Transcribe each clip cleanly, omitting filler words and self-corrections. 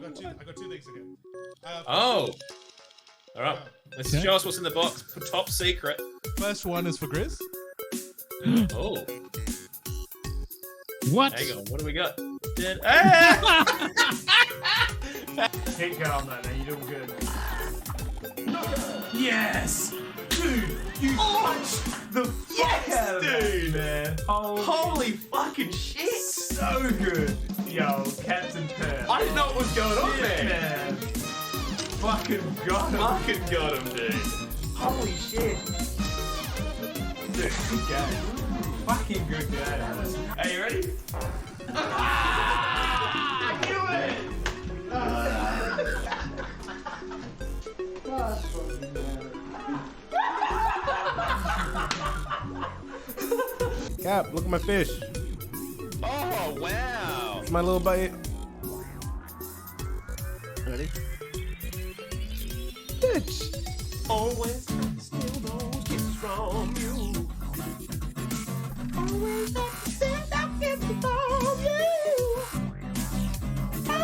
I got two things again. Oh. All right. Let's show us what's in the box. Top secret. First one is for Grizz. Oh. What? Hang on. What do we got? Keep going, man. You're doing good. Yes! Dude, you punched the fuck out of that, man. Holy fucking shit! So good. Yo, Captain Pear. I didn't know what was going on there. Man. Fucking got him. Fucking got him, dude. Holy shit. Dude, good game. Fucking good game. Are you ready? I knew it! Cap, look at my fish. Oh, wow. It's my little bite. Ready? Bitch. Always steal those kisses from you. Always have to steal those kisses from you.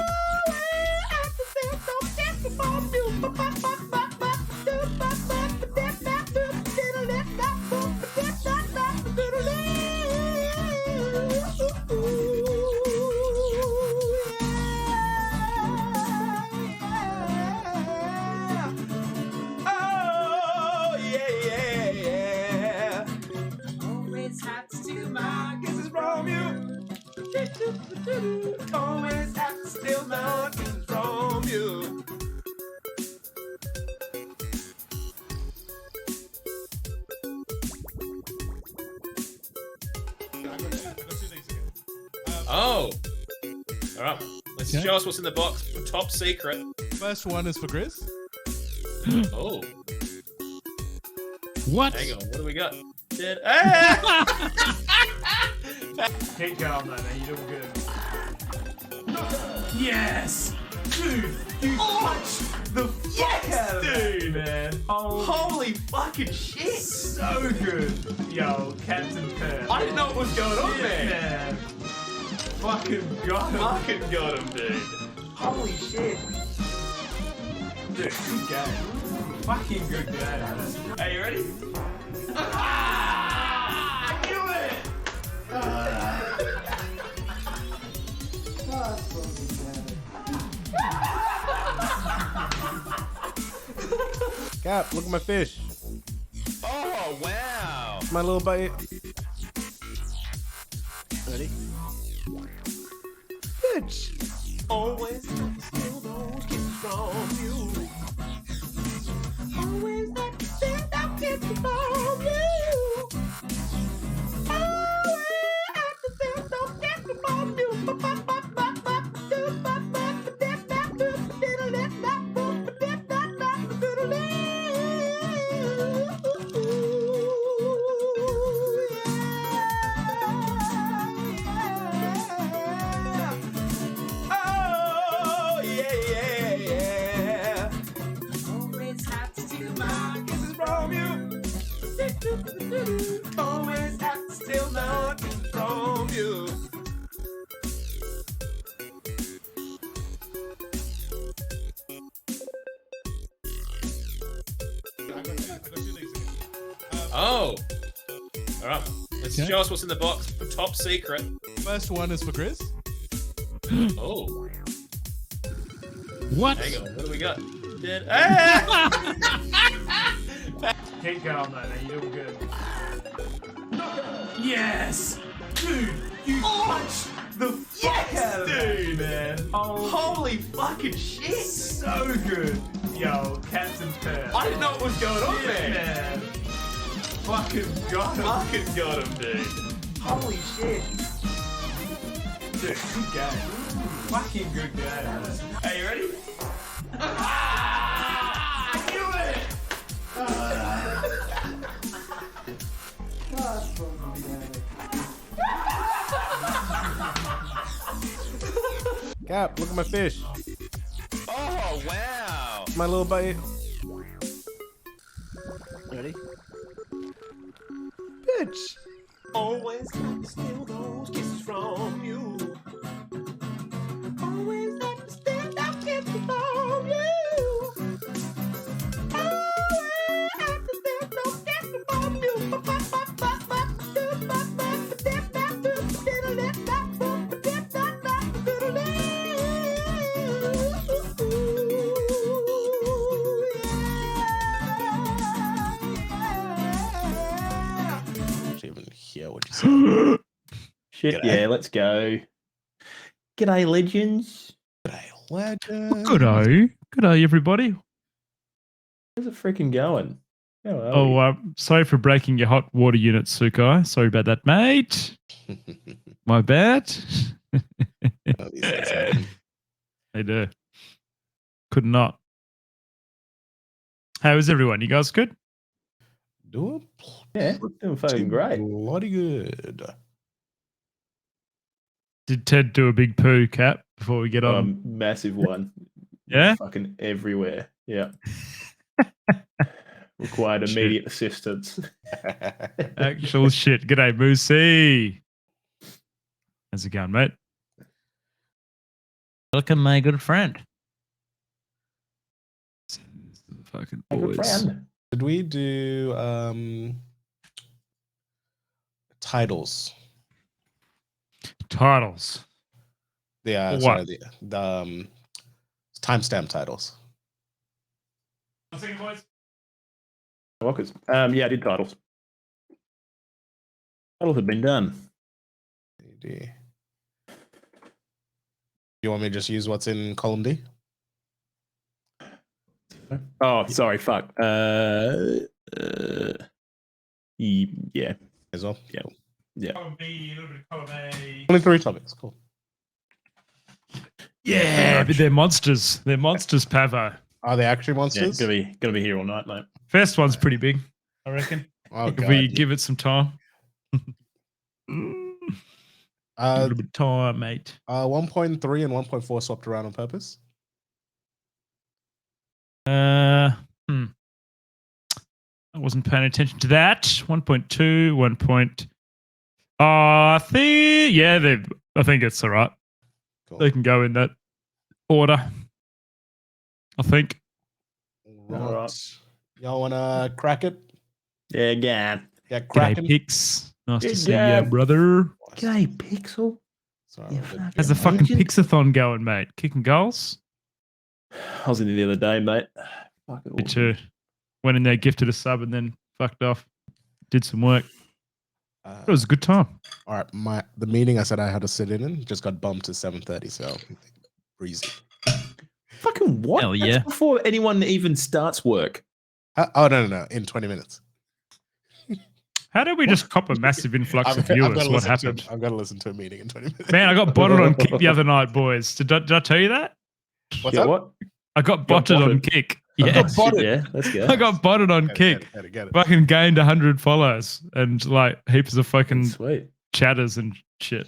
Always have to steal those kisses from you. Always have to steal my kisses from you. I got two things again. Oh. All right. Let's show us what's in the box. Top secret. First one is for Grizz. Oh. What? Hang on. What do we got? Keep going, man. You're doing good. Yes! Dude, you punched the fuck out of that, man. Holy fucking shit! So good. Yo, Captain Pear. I didn't know what was going on there. Man. Fucking got him. Fucking got him, dude. Holy shit. Dude, good game. Fucking good game. Are you ready? I knew it! Cap, look at my fish. Oh, wow. It's my little bite. Ready? Bitch. Always have to steal those kisses from you. Always have to steal those kisses from you. Always have to steal those kisses from you. Always have to steal my kisses from you. I got two things again. Oh. All right. Let's show us what's in the box. Top secret. First one is for Grizz. Oh. What? Hang on. What do we got? Keep going, man. You're doing good. Yes! Dude, you punched the fuck out of that, man. Holy fucking shit! So good. Yo, Captain Pear. I didn't know what was going on there. Man. Fucking got him. Fucking got him, dude. Holy shit. Dude, good game. Fucking good game. Are you ready? I knew it! Cap, look at my fish. Oh, wow. It's my little bite. Ready? Bitch. Always have to steal those kisses from you. Always have to steal those kisses Shit, G'day. yeah, let's go. G'day, legends. Legend. Good day. Good day, everybody. How's it freaking going? How are Oh, we? sorry for breaking your hot water unit, Sukai. Sorry about that, mate. My bad. Oh, these things happen. They do. Could not. How is everyone? You guys good? Doing Yeah, doing fucking great. bloody good. Did Ted do a big poo, Cap, before we get on? Massive one. Yeah? Fucking everywhere. Yeah. Required Shit. immediate assistance. Actual shit. G'day, Moosey. How's it going, mate? Welcome, my good friend. Fucking My good boys. friend. Did we do titles? Titles. Yeah, What? sorry, the timestamp titles. 1 second, boys. Walkers. Yeah, I did titles. Titles have been done. AD. You want me to just use what's in column D? Oh, sorry, fuck. Yeah. As well? Yeah. Yeah. Column B, a little bit of column A. Only 3 topics. Cool. Yeah, but they're monsters. They're monsters, Pavo. Are they actually Yeah, monsters? gonna be here all night, mate. First one's pretty big, I reckon. Oh, if God. we give it some time. Give a little bit of time, mate. 1.3 and 1.4 swapped around on purpose. I wasn't paying attention to that. 1.2, 1. I think it's all right. Cool. They can go in that order. I think. Right. Right. Y'all want to crack it? Yeah, again. Yeah, G'day, cracking. Pix. Nice to Good see you, job. brother. G'day, Pixel. Sorry, Yeah, I'm a bit- fuck. How's the Yeah, fucking legend. Pixathon going, mate? Kicking goals? I was in there the other day, mate. Fucking Me awesome. too. Went in there, gifted a sub, and then fucked off. Did some work. It was a good time. All right, the meeting I said I had to sit in just got bumped to 7:30, so breezy. Fucking what? Hell That's yeah. before anyone even starts work. Oh no! In 20 minutes. How did we just cop a massive influx of viewers? What happened? I've got to listen to a meeting in 20 minutes. Man, I got botted on Kick the other night, boys. Did I tell you that? What's Yeah, up? what? I got Got botted on botted. Kick. Oh, Yeah. shit, yeah, let's go. I got botted on Kick. Get it. Fucking gained 100 follows and like heaps of fucking Sweet. chatters and shit.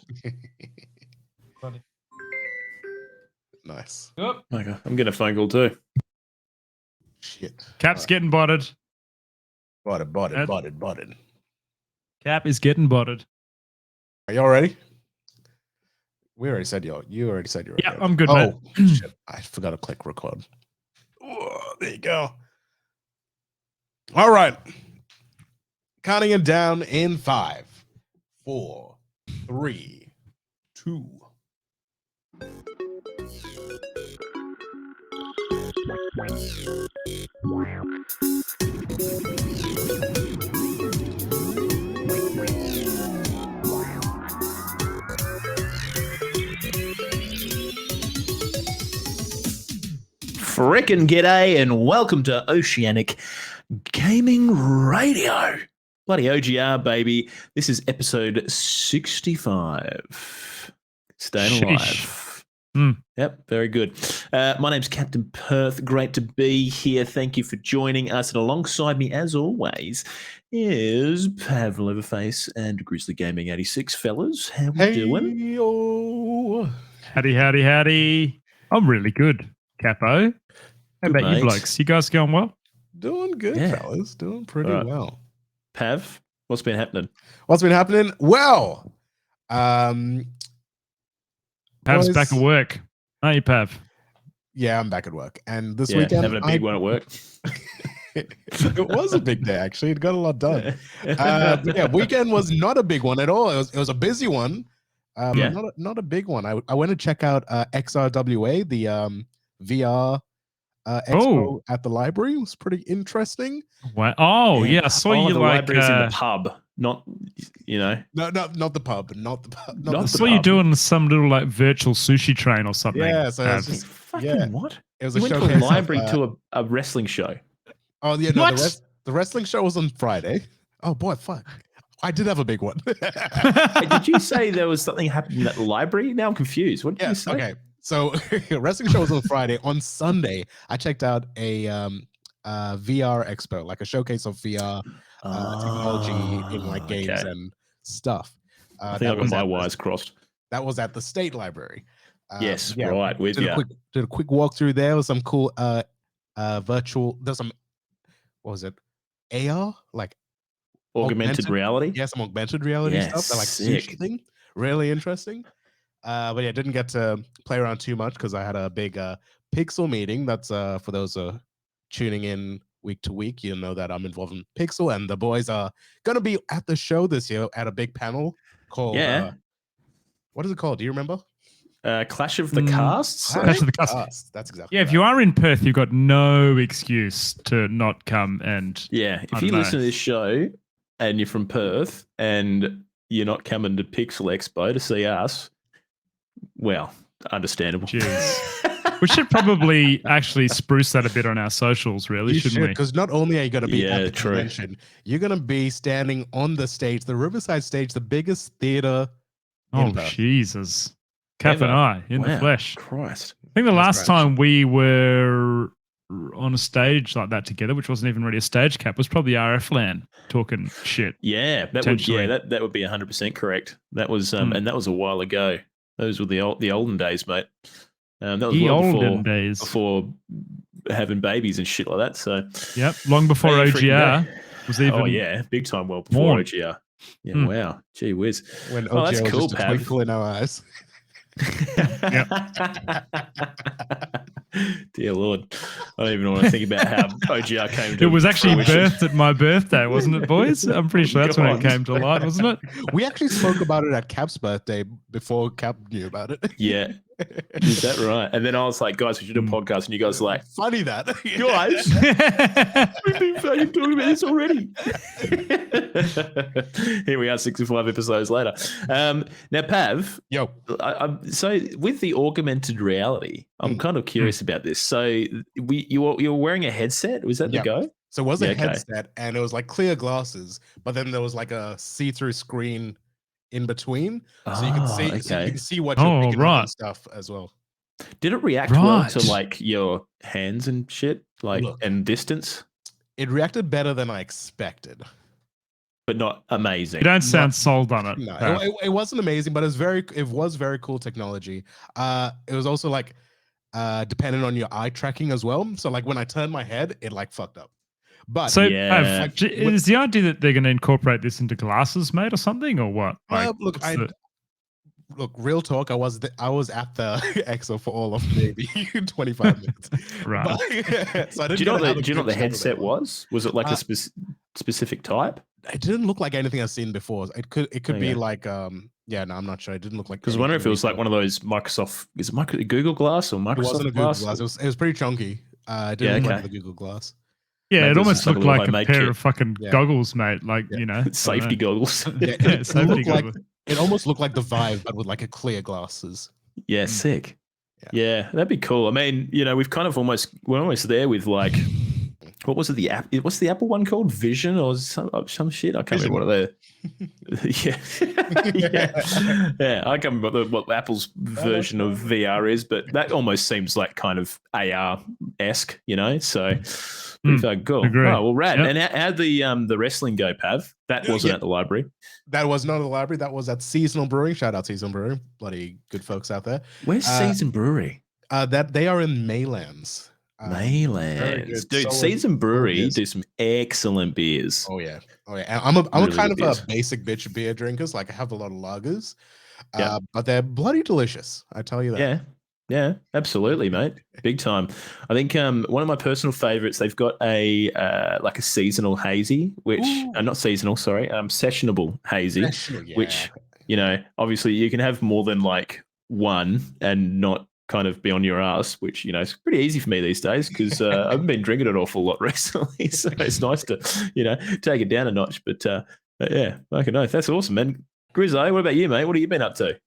Nice. Yep. Okay, I'm getting a phone call too. Shit. Cap's getting botted. Botted. Cap is getting botted. Are y'all ready? We already said you already said you were Yeah, ready. I'm good, Oh, mate. shit. I forgot to click record. Oh, there you go. All right. Counting it down in 5, 4, 3, 2. Frickin' g'day and welcome to Oceanic Gaming Radio. Bloody OGR, baby. This is episode 65. Staying alive. Sheesh. Hmm. Yep, very good. My name's Captain Perth. Great to be here. Thank you for joining us. And alongside me, as always, is Pav Leatherface and Grizzly Gaming 86. Fellas, how we doing? Yo. Howdy. I'm really good, Capo. How Good, about mate. you blokes? You guys going well? Doing good, Yeah. fellas. Doing pretty All right. well. Pav, what's been happening? What's been happening? Well, Pav's boys- back at work. Aren't you, Pav? yeah, I'm back at work. And this Yeah, weekend, having a big one at work. it was a big day, actually. It got a lot done. But yeah, weekend was not a big one at all. It was a busy one, but Yeah. not a big one. I went to check out XRWA, the VR expo at the library. It was pretty interesting. Wow. Oh, Man, yeah. I saw you the like. library's in the pub. not not the pub, not the pub, not Not the I the saw you pub. doing some little like virtual sushi train or something. Yeah, so it's Pav. just Fucking yeah. what? It was You a went to a showcase library of, to a wrestling show. oh yeah, no, What? the wrestling show was on Friday. Oh boy, fuck! I did have a big one. Hey, did you say there was something happening at the library? Now I'm confused. What did you say? Okay. So wrestling show was on Friday. On Sunday, I checked out a VR expo, like a showcase of VR technology in like games Okay. and stuff. I think I got my wires crossed. That was at the State Library. Yes, right, with did you. Did a quick walkthrough there with some cool virtual. There's some, what was it? AR, like Augmented reality. Yeah, some augmented reality Yeah, stuff. That like sick. sushi thing. Really interesting. But yeah, didn't get to play around too much because I had a big Pixel meeting. That's for those tuning in week to week. You know that I'm involved in Pixel, and the boys are gonna be at the show this year at a big panel called what is it called? Do you remember? Clash of the Casts. Clash of the Casts. Cast. That's exactly. Yeah, if you are in Perth, you've got no excuse to not come and Yeah, if I you don't listen know. to this show and you're from Perth and you're not coming to Pixel Expo to see us, well, understandable. Jeez. We should probably actually spruce that a bit on our socials, really, You shouldn't should, we? because not only are you going to be Yeah, at the true. convention, you're going to be standing on the stage, the Riverside stage, the biggest theater. Oh, in Perth. Jesus. Kath and Ever. I in the Wow, flesh. Christ. I think the That's last right. time we were on a stage like that together, which wasn't even really a stage cap, was probably RF Land talking shit. Yeah, that would Potentially. that would be 100% correct. That was and that was a while ago. Those were the olden days, mate. That was The well olden days. before having babies and shit like that. So Yep, long before Hey, freaking OGR day. was even. oh yeah, big time well before More. OGR. Yeah, Hmm. wow, gee whiz. When Oh, that's OGL was cool, just a Pav. twinkle in our eyes. Dear Lord, I don't even want to think about how OGR came to It was actually fruition. birthed at my birthday, wasn't it, boys? I'm pretty sure that's when it God. came to light, wasn't it? We actually spoke about it at Cap's birthday before Cap knew about it. Yeah, is that right? And then I was like, guys, we should do a podcast, and you guys were like, Funny that. guys, we've been fucking talking about this already. Here we are, 65 episodes later. Now, Pav, Yo, so with the augmented reality, I'm kind of curious about this. So you were wearing a headset? Was that Yeah. the go? so it was a Yeah, okay. headset and it was like clear glasses, but then there was like a see-through screen in between, so you can see, so you can see what you're Oh, picking up right. and stuff as well. Did it react well Right. to like your hands and shit, like Look. and distance, It reacted better than I expected. but not amazing? You don't sound sold on it. No, Pav. it wasn't amazing, but it was very cool technology. It was also like dependent on your eye tracking as well. So like when I turned my head, it like fucked up. But So, Yeah. Pav, Like, is the idea that they're going to incorporate this into glasses, mate, or something, or what? look, what's the- look, real talk. I was at the EXO for all of maybe 25 minutes. Right. But, so I didn't Do you know get to have what a the good chat with headset everyone. was? Was it like a specific type? It didn't look like anything I've seen before. It could be Okay. like yeah, no, I'm not sure. It didn't look like, Because I wonder if it was like anything one of those Microsoft, is it Google Glass or recent. It Microsoft wasn't a Google Glass? Glass. It was pretty chunky. It didn't Yeah, look okay. like the Google Glass. Yeah, Maybe it it's almost just like a looked little like a homemade pair kit. of fucking Yeah. goggles, mate. Like, Yeah. you know, Safety goggles. Yeah, Yeah, it safety looked like goggles. it almost looked like the Vive, but with like a clear glasses. Yeah, sick. Yeah. Yeah, that'd be cool. I mean, we've kind of we're almost there with like, what was it? What's the Apple one called? Vision or some shit? I can't remember what yeah. yeah. I can't remember what Apple's version of VR is, but that almost seems like kind of AR-esque, So pretty cool. agree. Oh, well, rad. Yep. And how'd the wrestling go, Pav? That wasn't Yeah. at the library. That was not at the library. That was at Seasonal Brewing. Shout out Seasonal Brewing. Bloody good folks out there. Where's Season Brewery? That they are in Maylands. very Maylands. good. Dude, Solid Season Brewery beers. do some excellent beers. Oh yeah. And I'm a Really kind good of beers. a basic bitch beer drinkers. Like I have a lot of lagers. Yeah. But they're bloody delicious. I tell you that. Yeah. Yeah, absolutely, mate. Big time. I think one of my personal favorites, they've got a like a seasonal hazy, which Ooh. not seasonal, sorry, sessionable hazy, Professional, yeah. which, obviously you can have more than like one and not kind of be on your ass, which, it's pretty easy for me these days because I haven't been drinking an awful lot recently. So it's nice to, take it down a notch. But But yeah, fucking oath. That's awesome, man. Grizzo, what about you, mate? What have you been up to?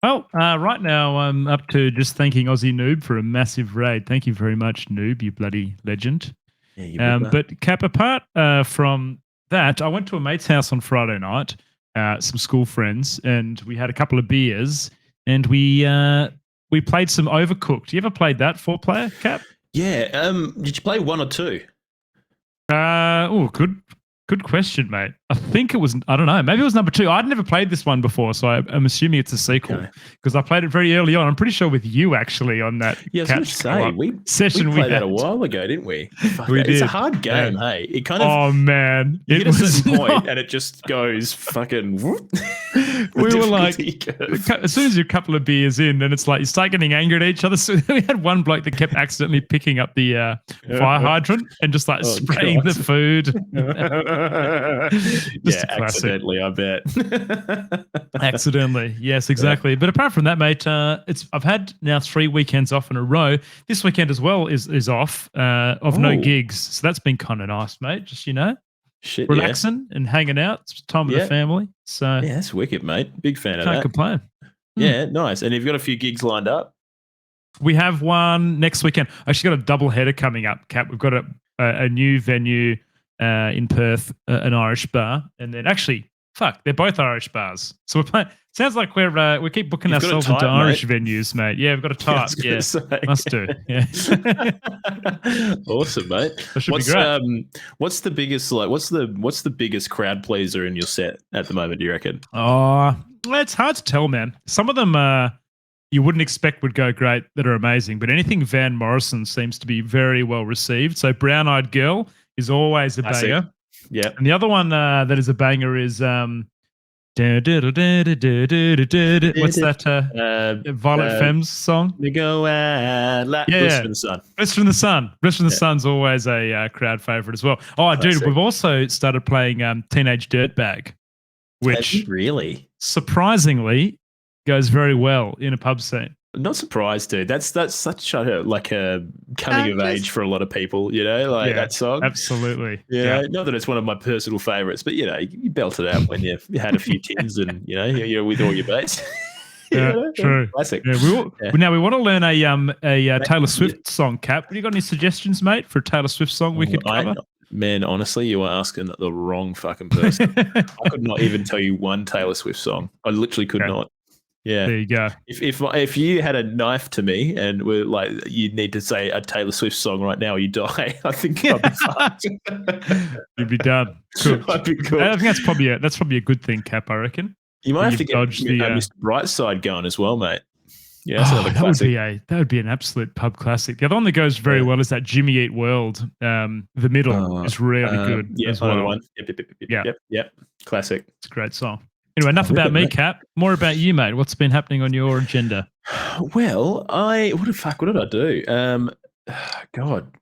Well, right now I'm up to just thanking Aussie Noob for a massive raid. Thank you very much, Noob, you bloody legend. Yeah, you big man. But Cap, apart from that, I went to a mate's house on Friday night, some school friends, and we had a couple of beers, and we played some Overcooked. You ever played that 4-player, Cap? Yeah. Did you play 1 or 2? Good question, mate. I think it was, I don't know, maybe it was number 2. I'd never played this one before, so I'm assuming it's a sequel because I played it very early on. I'm pretty sure with you actually on that. Yeah, I was going to say, we played that a while ago, didn't we? We It's did. a hard game, hey. It kind of, oh man, you it hit a was certain point and it just goes fucking. Whoop. We were like, as soon as you're a couple of beers in, and it's like you start getting angry at each other. So we had one bloke that kept accidentally picking up the fire hydrant and just like spraying the food. Yeah, accidentally, I bet. Accidentally, yes, exactly. But apart from that, mate, I've had now 3 weekends off in a row. This weekend as well is off of no gigs, so that's been kind of nice, mate. Just Shit, relaxing and hanging out, it's time with the family. So yeah, that's wicked, mate. Big fan of can't that. complain. Yeah, nice. And you've got a few gigs lined up. We have one next weekend. Actually, got a double header coming up, Cap. We've got a new venue in Perth, an Irish bar, and then actually, they're both Irish bars. So we're playing. Sounds like we keep booking ourselves into Irish venues, mate. Yeah, we've got a type. Yeah, must do. Yeah, awesome, mate. That should be great. What's the biggest what's the biggest crowd pleaser in your set at the moment? Do you reckon? Oh, it's hard to tell, man. Some of them you wouldn't expect would go great that are amazing, but anything Van Morrison seems to be very well received. So Brown Eyed Girl is always a banger. Yeah. And the other one that is a banger is what's that Violet Femmes song? We go Bliss from the Sun. Bliss from the Sun. Bliss from the Sun's always a crowd favorite as well. Oh, dude, we've also started playing Teenage Dirtbag, which really surprisingly goes very well in a pub scene. Not surprised, dude. That's such a coming of age for a lot of people, that song. Absolutely. Yeah. Not that it's one of my personal favorites, but you belt it out when you had a few tins and you're with all your mates. True. Classic. Yeah, now we want to learn a Taylor Swift song, Cap. Have you got any suggestions, mate, for a Taylor Swift song we could cover? Man, honestly, you are asking the wrong fucking person. I could not even tell you one Taylor Swift song. I literally could not. Yeah, there you go. If you had a knife to me and were like, you need to say a Taylor Swift song right now, or you die. I think I'd be fucked. You'd be done. Cool. I'd be cool. I think that's probably a good thing, Cap. I reckon you might have to get Mr. Brightside going as well, mate. Yeah, that would be an absolute pub classic. The other one that goes very well is that Jimmy Eat World. The middle is really good as well. One. Yep. Classic. It's a great song. Anyway, enough about me, Cap. More about you, mate. What's been happening on your agenda? Well, what did I do? God,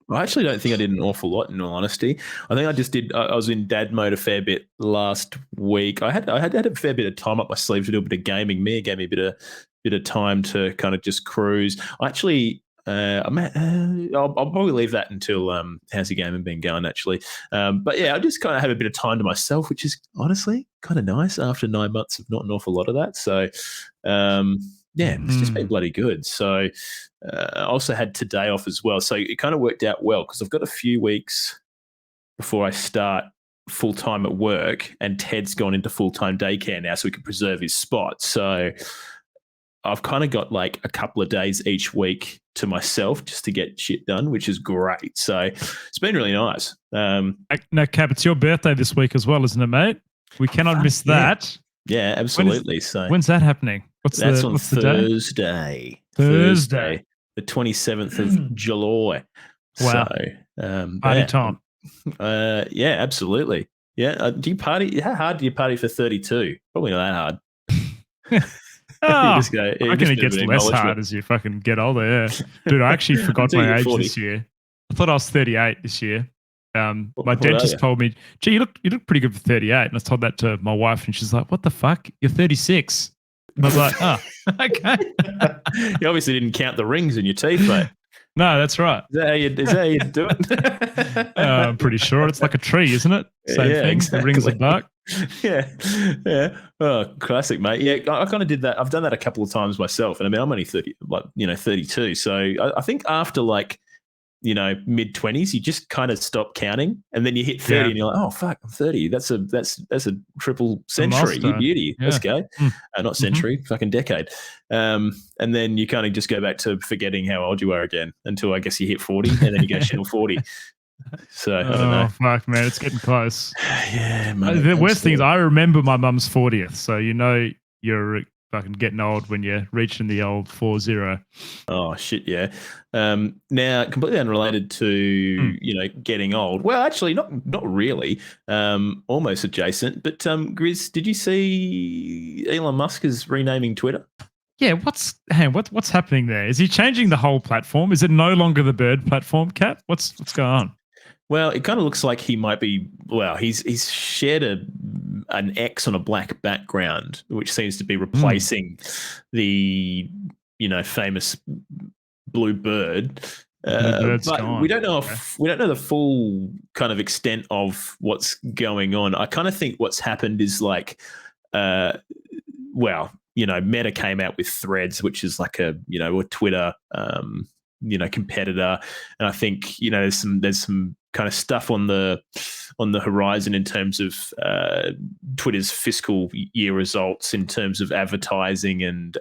I actually don't think I did an awful lot, in all honesty. I think I just did. I was in dad mode a fair bit last week. I had a fair bit of time up my sleeve to do a bit of gaming. Mia gave me a bit of time to kind of just cruise. I actually. I'll probably leave that until how's your gaming been going, actually. But yeah, I just kind of have a bit of time to myself, which is honestly kind of nice after 9 months of not an awful lot of that. So it's just been bloody good. So I also had today off as well. So it kind of worked out well because I've got a few weeks before I start full time at work, and Ted's gone into full time daycare now, so we can preserve his spot. So I've kind of got like a couple of days each week to myself just to get shit done, which is great. So it's been really nice. Now, Cap, it's your birthday this week as well, isn't it, mate? We cannot miss that. Yeah, absolutely. When's that happening? That's on Thursday. Thursday, the 27th of July. Wow. So, party time. Yeah, absolutely. Yeah. Do you party? How hard do you party for 32? Probably not that hard. I reckon it gets less hard as you fucking get older. Yeah, dude, I actually forgot my age 40. This year. I thought I was 38 this year. My dentist told me, "Gee, you look pretty good for 38," and I told that to my wife, and she's like, "What the fuck? You're 36." And I was like, "Oh, okay." You obviously didn't count the rings in your teeth, mate. No, that's right. Is that how you do it? I'm pretty sure it's like a tree, isn't it? Same Yeah, thing. The rings of exactly. bark. Yeah. Oh, classic, mate. Yeah, I kind of did that. I've done that a couple of times myself, and I mean, I'm only 32. So I think after mid 20s, you just kind of stop counting, and then you hit 30, Yeah. and you're like, oh fuck, I'm 30. That's a triple century. You milestone. beauty. Yeah. Let's go. Mm. Not century, fucking decade. And then you kind of just go back to forgetting how old you are again until I guess you hit 40, and then you go shit, I'm 40. So I don't know. Oh, fuck, man. It's getting close. Yeah, mate, The worst thing is absolutely. I remember my mum's 40th. So you're fucking getting old when you're reaching the old 40. Oh shit, yeah. Now, completely unrelated to getting old. Well, actually, not really. Almost adjacent. But Grizz, did you see Elon Musk is renaming Twitter? Yeah, what's happening there? Is he changing the whole platform? Is it no longer the bird platform, Cat? What's going on? Well, it kind of looks like he might be. Well, he's shared an X on a black background, which seems to be replacing the famous blue bird. Blue bird's But gone. we don't know the full kind of extent of what's going on. I kind of think what's happened is Meta came out with Threads, which is like a Twitter competitor, and I think there's some kind of stuff on the horizon in terms of Twitter's fiscal year results, in terms of advertising and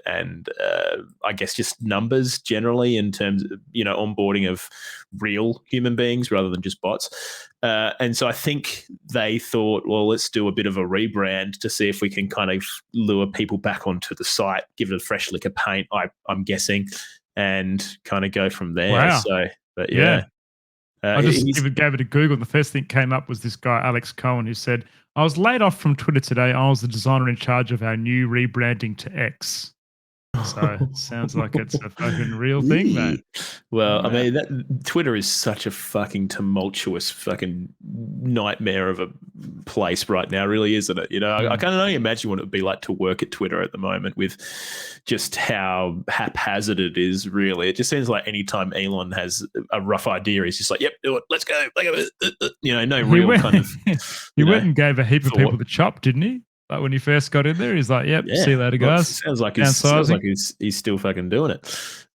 I guess just numbers generally, in terms of onboarding of real human beings rather than just bots. And so I think they thought, well, let's do a bit of a rebrand to see if we can kind of lure people back onto the site, give it a fresh lick of paint, I'm guessing, and kind of go from there. Wow. So, but yeah. I just even gave it a Google, and the first thing that came up was this guy, Alex Cohen, who said, I was laid off from Twitter today. I was the designer in charge of our new rebranding to X. So it sounds like it's a fucking real thing, mate. Well, I mean, that Twitter is such a fucking tumultuous fucking nightmare of a place right now, really, isn't it? I can only imagine what it would be like to work at Twitter at the moment, with just how haphazard it is, really. It just seems like anytime Elon has a rough idea, he's just like, yep, do it, let's go. No real kind of... He went and gave a heap of thought. people the chop, didn't he? Like when he first got in there, he's like, "Yep, see you later, guys." Sounds like he's still fucking doing it.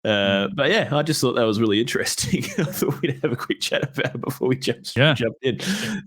But yeah, I just thought that was really interesting. I thought we'd have a quick chat about it before we jumped in.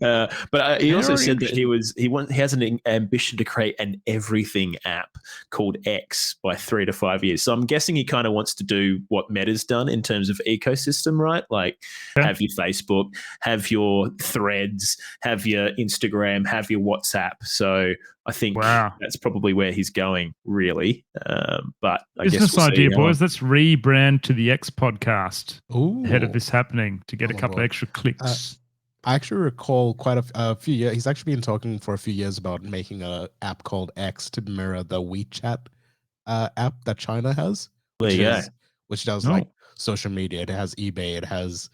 But he also said that he has an ambition to create an everything app called X by 3 to 5 years. So I'm guessing he kind of wants to do what Meta's done in terms of ecosystem, right? Like have your Facebook, have your Threads, have your Instagram, have your WhatsApp. So I think that's probably where he's going, really. But I guess business we'll idea, see. boys. Let's rebrand to the X podcast ahead of Ooh. this happening to get a couple of extra clicks. I actually recall quite a few years. He's actually been talking for a few years about making an app called X to mirror the WeChat app that China has. Which does like social media. It has eBay. It has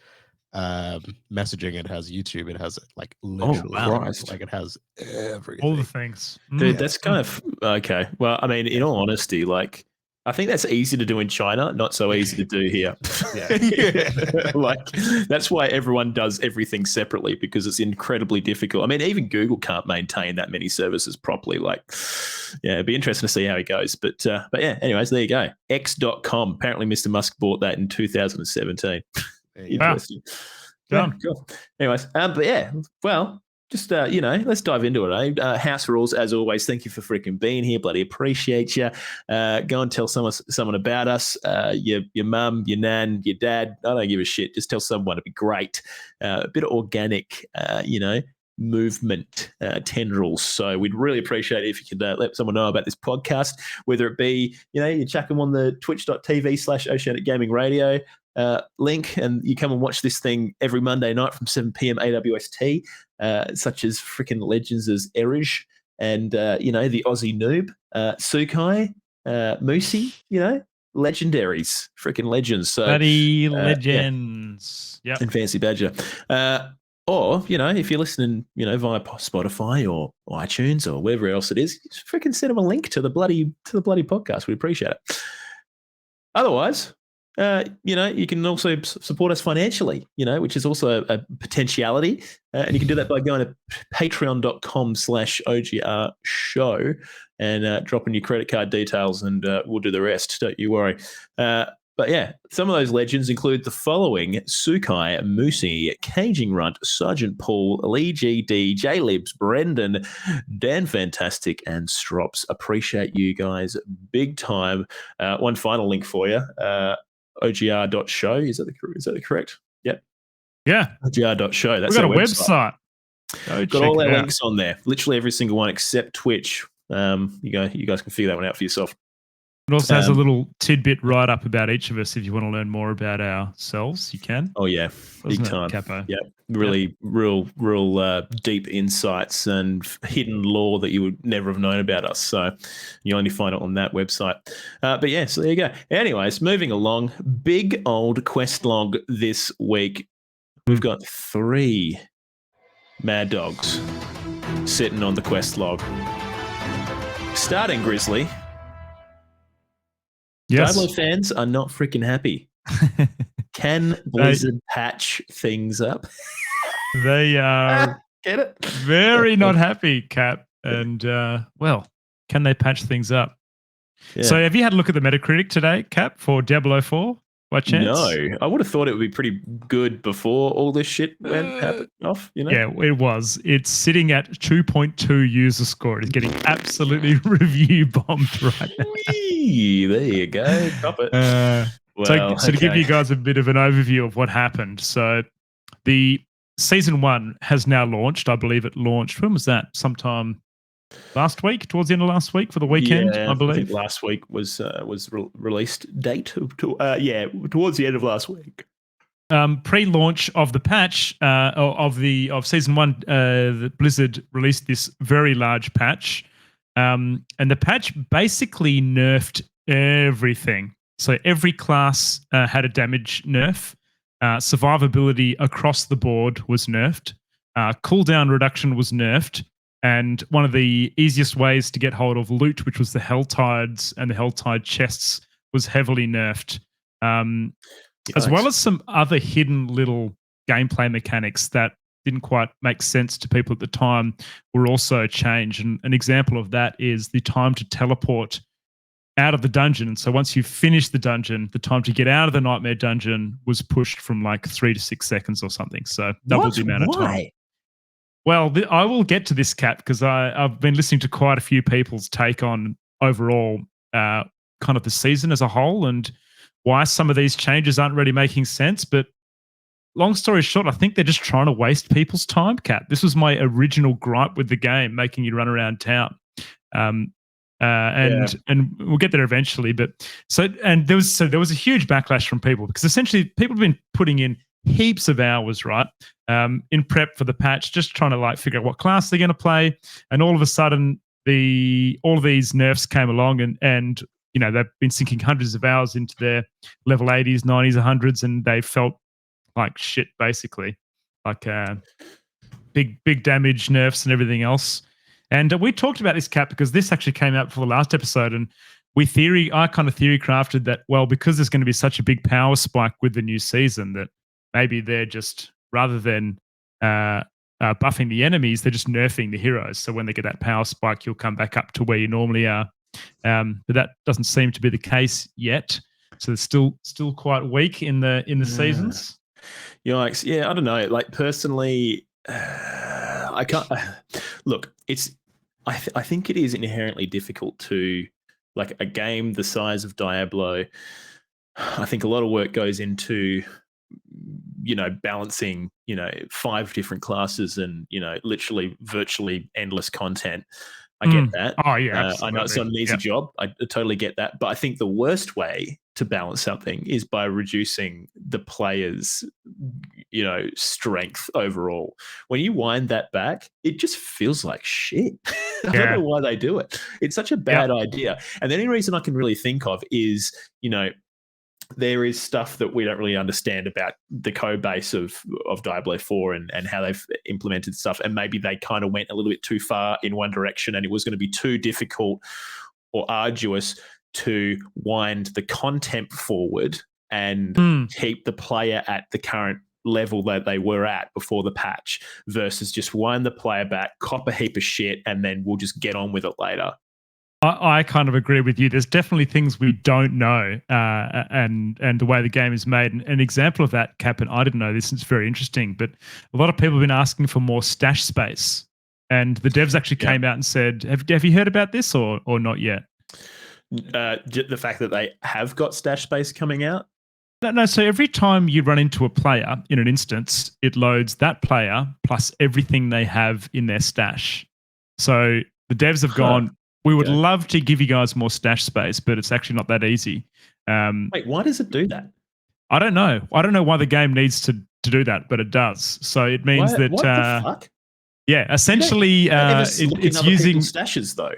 messaging. It has YouTube. It has like literally like it has everything. All the things. Dude, that's kind of okay. Well, I mean, in all honesty, like I think that's easy to do in China, not so easy to do here. Like that's why everyone does everything separately, because it's incredibly difficult. I mean, even Google can't maintain that many services properly. Like, yeah, it'd be interesting to see how it goes. But yeah, anyways, there you go. X.com. Apparently, Mr. Musk bought that in 2017. Interesting. Yeah, cool. Anyways, but yeah, well, just let's dive into it. House rules, as always. Thank you for freaking being here. Bloody appreciate you. Go and tell someone about us. Your mum, your nan, your dad. I don't give a shit. Just tell someone. It'd be great. A bit of organic, movement tendrils. So we'd really appreciate it if you could let someone know about this podcast, whether it be, you chuck them on the twitch.tv/Oceanic Gaming Radio link, and you come and watch this thing every Monday night from 7 p.m. AWST, such as freaking legends as Erij and, the Aussie Noob, Sukai, Moosey, legendaries, freaking legends. So, Bloody legends. Yeah. And Fancy Badger. Or, if you're listening, via Spotify or iTunes or wherever else it is, just freaking send them a link to the bloody podcast. We appreciate it. Otherwise, you can also support us financially, which is also a potentiality. And you can do that by going to patreon.com/OGR show and dropping your credit card details, and we'll do the rest. Don't you worry. But yeah, some of those legends include the following: Sukai, Moosey, Caging Runt, Sergeant Paul, Lee GD, J Libs, Brendan, Dan Fantastic, and Strops. Appreciate you guys big time. One final link for you. OGR.show. Is that the correct? Yep. Yeah. OGR.show. That's We've got our a website. Got all our links on there. Literally every single one except Twitch. You guys can figure that one out for yourself. It also has a little tidbit right up about each of us. If you want to learn more about ourselves, you can. Oh yeah, big time. Capo? Yeah, really, real deep insights and hidden lore that you would never have known about us. So you only find it on that website. But yeah, so there you go. Anyways, moving along. Big old quest log this week. We've got 3 Mad Dogs sitting on the quest log. Starting Grizzly. Yes. Diablo fans are not freaking happy. Can Blizzard patch things up? They are Get it? very not happy, Cap. And, well, can they patch things up? Yeah. So have you had a look at the Metacritic today, Cap, for Diablo 4 by chance? No. I would have thought it would be pretty good before all this shit happened off, Yeah, it was. It's sitting at 2.2 user score. It's getting absolutely review bombed right now. Whee, there you go. Cop it. So to give you guys a bit of an overview of what happened. So the season 1 has now launched. I believe it launched. When was that? Sometime last week, towards the end of last week for the weekend, I believe. I think last week was released date. Towards the end of last week. Pre-launch of the patch of season 1, the Blizzard released this very large patch, and the patch basically nerfed everything. So every class had a damage nerf. Survivability across the board was nerfed. Cooldown reduction was nerfed. And one of the easiest ways to get hold of loot, which was the Helltides and the Helltide chests, was heavily nerfed. As well as some other hidden little gameplay mechanics that didn't quite make sense to people at the time were also changed. And an example of that is the time to teleport out of the dungeon. And so once you finish the dungeon, the time to get out of the Nightmare dungeon was pushed from like 3 to 6 seconds or something. So double the amount of time. Well, I will get to this, Cat, because I've been listening to quite a few people's take on overall kind of the season as a whole and why some of these changes aren't really making sense. But long story short, I think they're just trying to waste people's time, Cat. This was my original gripe with the game, making you run around town. And we'll get there eventually. But there was a huge backlash from people because essentially people have been putting in heaps of hours, right, in prep for the patch, just trying to like figure out what class they're going to play. And all of a sudden, all of these nerfs came along, and they've been sinking hundreds of hours into their level 80s, 90s, 100s, and they felt like shit, basically, like big damage nerfs and everything else. And we talked about this, Cap, because this actually came out for the last episode, and I kind of theory crafted that, well, because there's going to be such a big power spike with the new season, that maybe they're just, rather than buffing the enemies, they're just nerfing the heroes. So when they get that power spike, you'll come back up to where you normally are. But that doesn't seem to be the case yet. So it's still quite weak in the seasons. Yikes! Yeah, I don't know. Like personally, I can't look. I think it is inherently difficult to, like, a game the size of Diablo. I think a lot of work goes into, balancing, 5 different classes and, literally virtually endless content. I get that. Oh, yeah, absolutely. I know it's not an easy job. I totally get that. But I think the worst way to balance something is by reducing the player's, strength overall. When you wind that back, it just feels like shit. I don't know why they do it. It's such a bad idea. And the only reason I can really think of is, there is stuff that we don't really understand about the code base of Diablo 4 and how they've implemented stuff. And maybe they kind of went a little bit too far in one direction and it was going to be too difficult or arduous to wind the content forward and Hmm. keep the player at the current level that they were at before the patch versus just wind the player back, cop a heap of shit, and then we'll just get on with it later. I kind of agree with you. There's definitely things we don't know, and the way the game is made. And an example of that, Cap, and I didn't know this. It's very interesting, but a lot of people have been asking for more stash space, and the devs actually came out and said, "Have you heard about this or not yet?" The fact that they have got stash space coming out. No. So every time you run into a player in an instance, it loads that player plus everything they have in their stash. So the devs have gone, we would love to give you guys more stash space, but it's actually not that easy. Wait, why does it do that? I don't know. I don't know why the game needs to do that, but it does. So it means that what the fuck? Yeah, essentially it's using stashes though.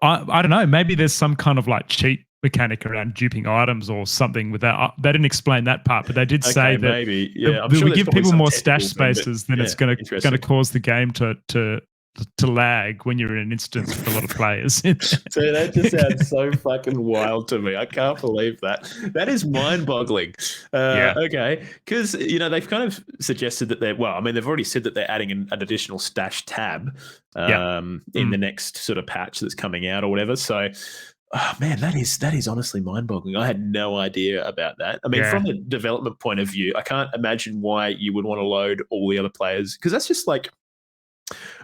I don't know. Maybe there's some kind of like cheat mechanic around duping items or something with that. They didn't explain that part, but they did say that maybe. Yeah, we give people more stash spaces, then it's going to cause the game to lag when you're in an instance with a lot of players. So that just sounds so fucking wild to me. I can't believe that. That is mind-boggling. Okay, because they've kind of suggested that they've already said that they're adding an additional stash tab in the next sort of patch that's coming out or whatever. So. Oh man, that is honestly mind-boggling. I had no idea about that. I mean, from a development point of view, I can't imagine why you would want to load all the other players, because that's just like,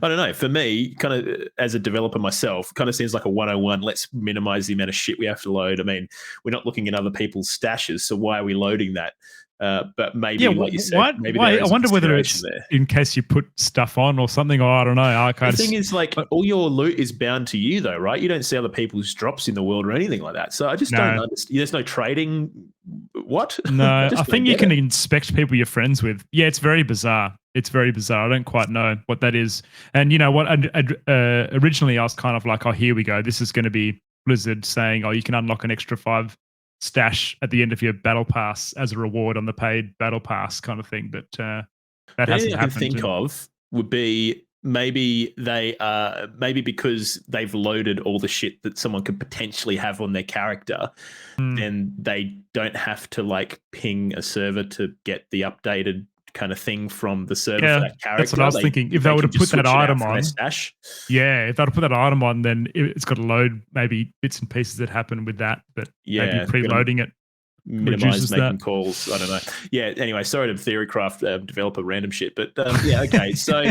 I don't know. For me, kind of as a developer myself, kind of seems like a 101. Let's minimize the amount of shit we have to load. I mean, we're not looking at other people's stashes, so why are we loading that? But maybe, like you said, maybe I wonder whether it's there. In case you put stuff on or something, or I don't know. The thing is, like, all your loot is bound to you, though, right? You don't see other people's drops in the world or anything like that. So I just don't understand. There's no trading. What? No, I think you can inspect people you're friends with. Yeah, it's very bizarre. It's very bizarre. I don't quite know what that is. And you know what? Originally, I was kind of like, oh, here we go. This is going to be Blizzard saying, oh, you can unlock an extra 5 stash at the end of your battle pass as a reward on the paid battle pass kind of thing. But that hasn't happened. I can think of would be maybe maybe because they've loaded all the shit that someone could potentially have on their character, then they don't have to like ping a server to get the updated kind of thing from the server for that character. That's what I was thinking. If they were to put that item on, if they were to put that item on, then it's got to load maybe bits and pieces that happen with that, but maybe preloading it minimize making calls. I don't know. Yeah, anyway, sorry to Theorycraft developer random shit, but okay. So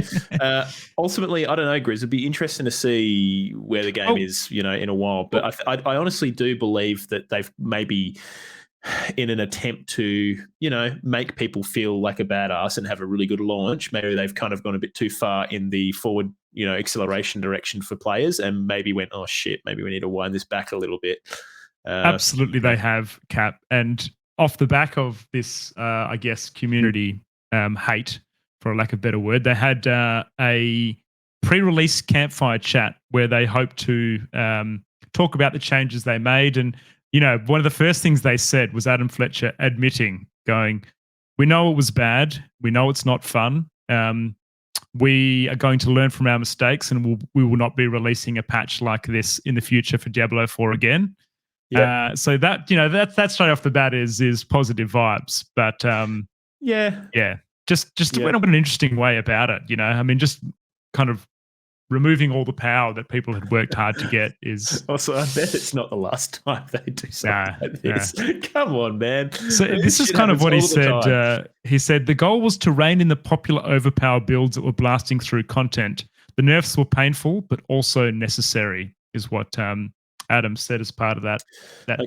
ultimately, I don't know, Grizz, it'd be interesting to see where the game is, in a while. But I honestly do believe that they've maybe, in an attempt to, make people feel like a badass and have a really good launch, maybe they've kind of gone a bit too far in the forward, acceleration direction for players, and maybe went, oh shit, maybe we need to wind this back a little bit. Absolutely, they have, Cap. And off the back of this, I guess, community hate, for a lack of a better word, they had a pre-release campfire chat where they hope to talk about the changes they made. And one of the first things they said was Adam Fletcher admitting, going, we know it was bad. We know it's not fun. We are going to learn from our mistakes, and we will not be releasing a patch like this in the future for Diablo 4 again. Yeah. So that, that straight off the bat is positive vibes. But just went up in an interesting way about it. I mean, just kind of removing all the power that people had worked hard to get is. Also, I bet it's not the last time they do something like this. Come on, man. So this is kind of what he said. He said the goal was to rein in the popular overpower builds that were blasting through content. The nerfs were painful, but also necessary, is what Adam said as part of that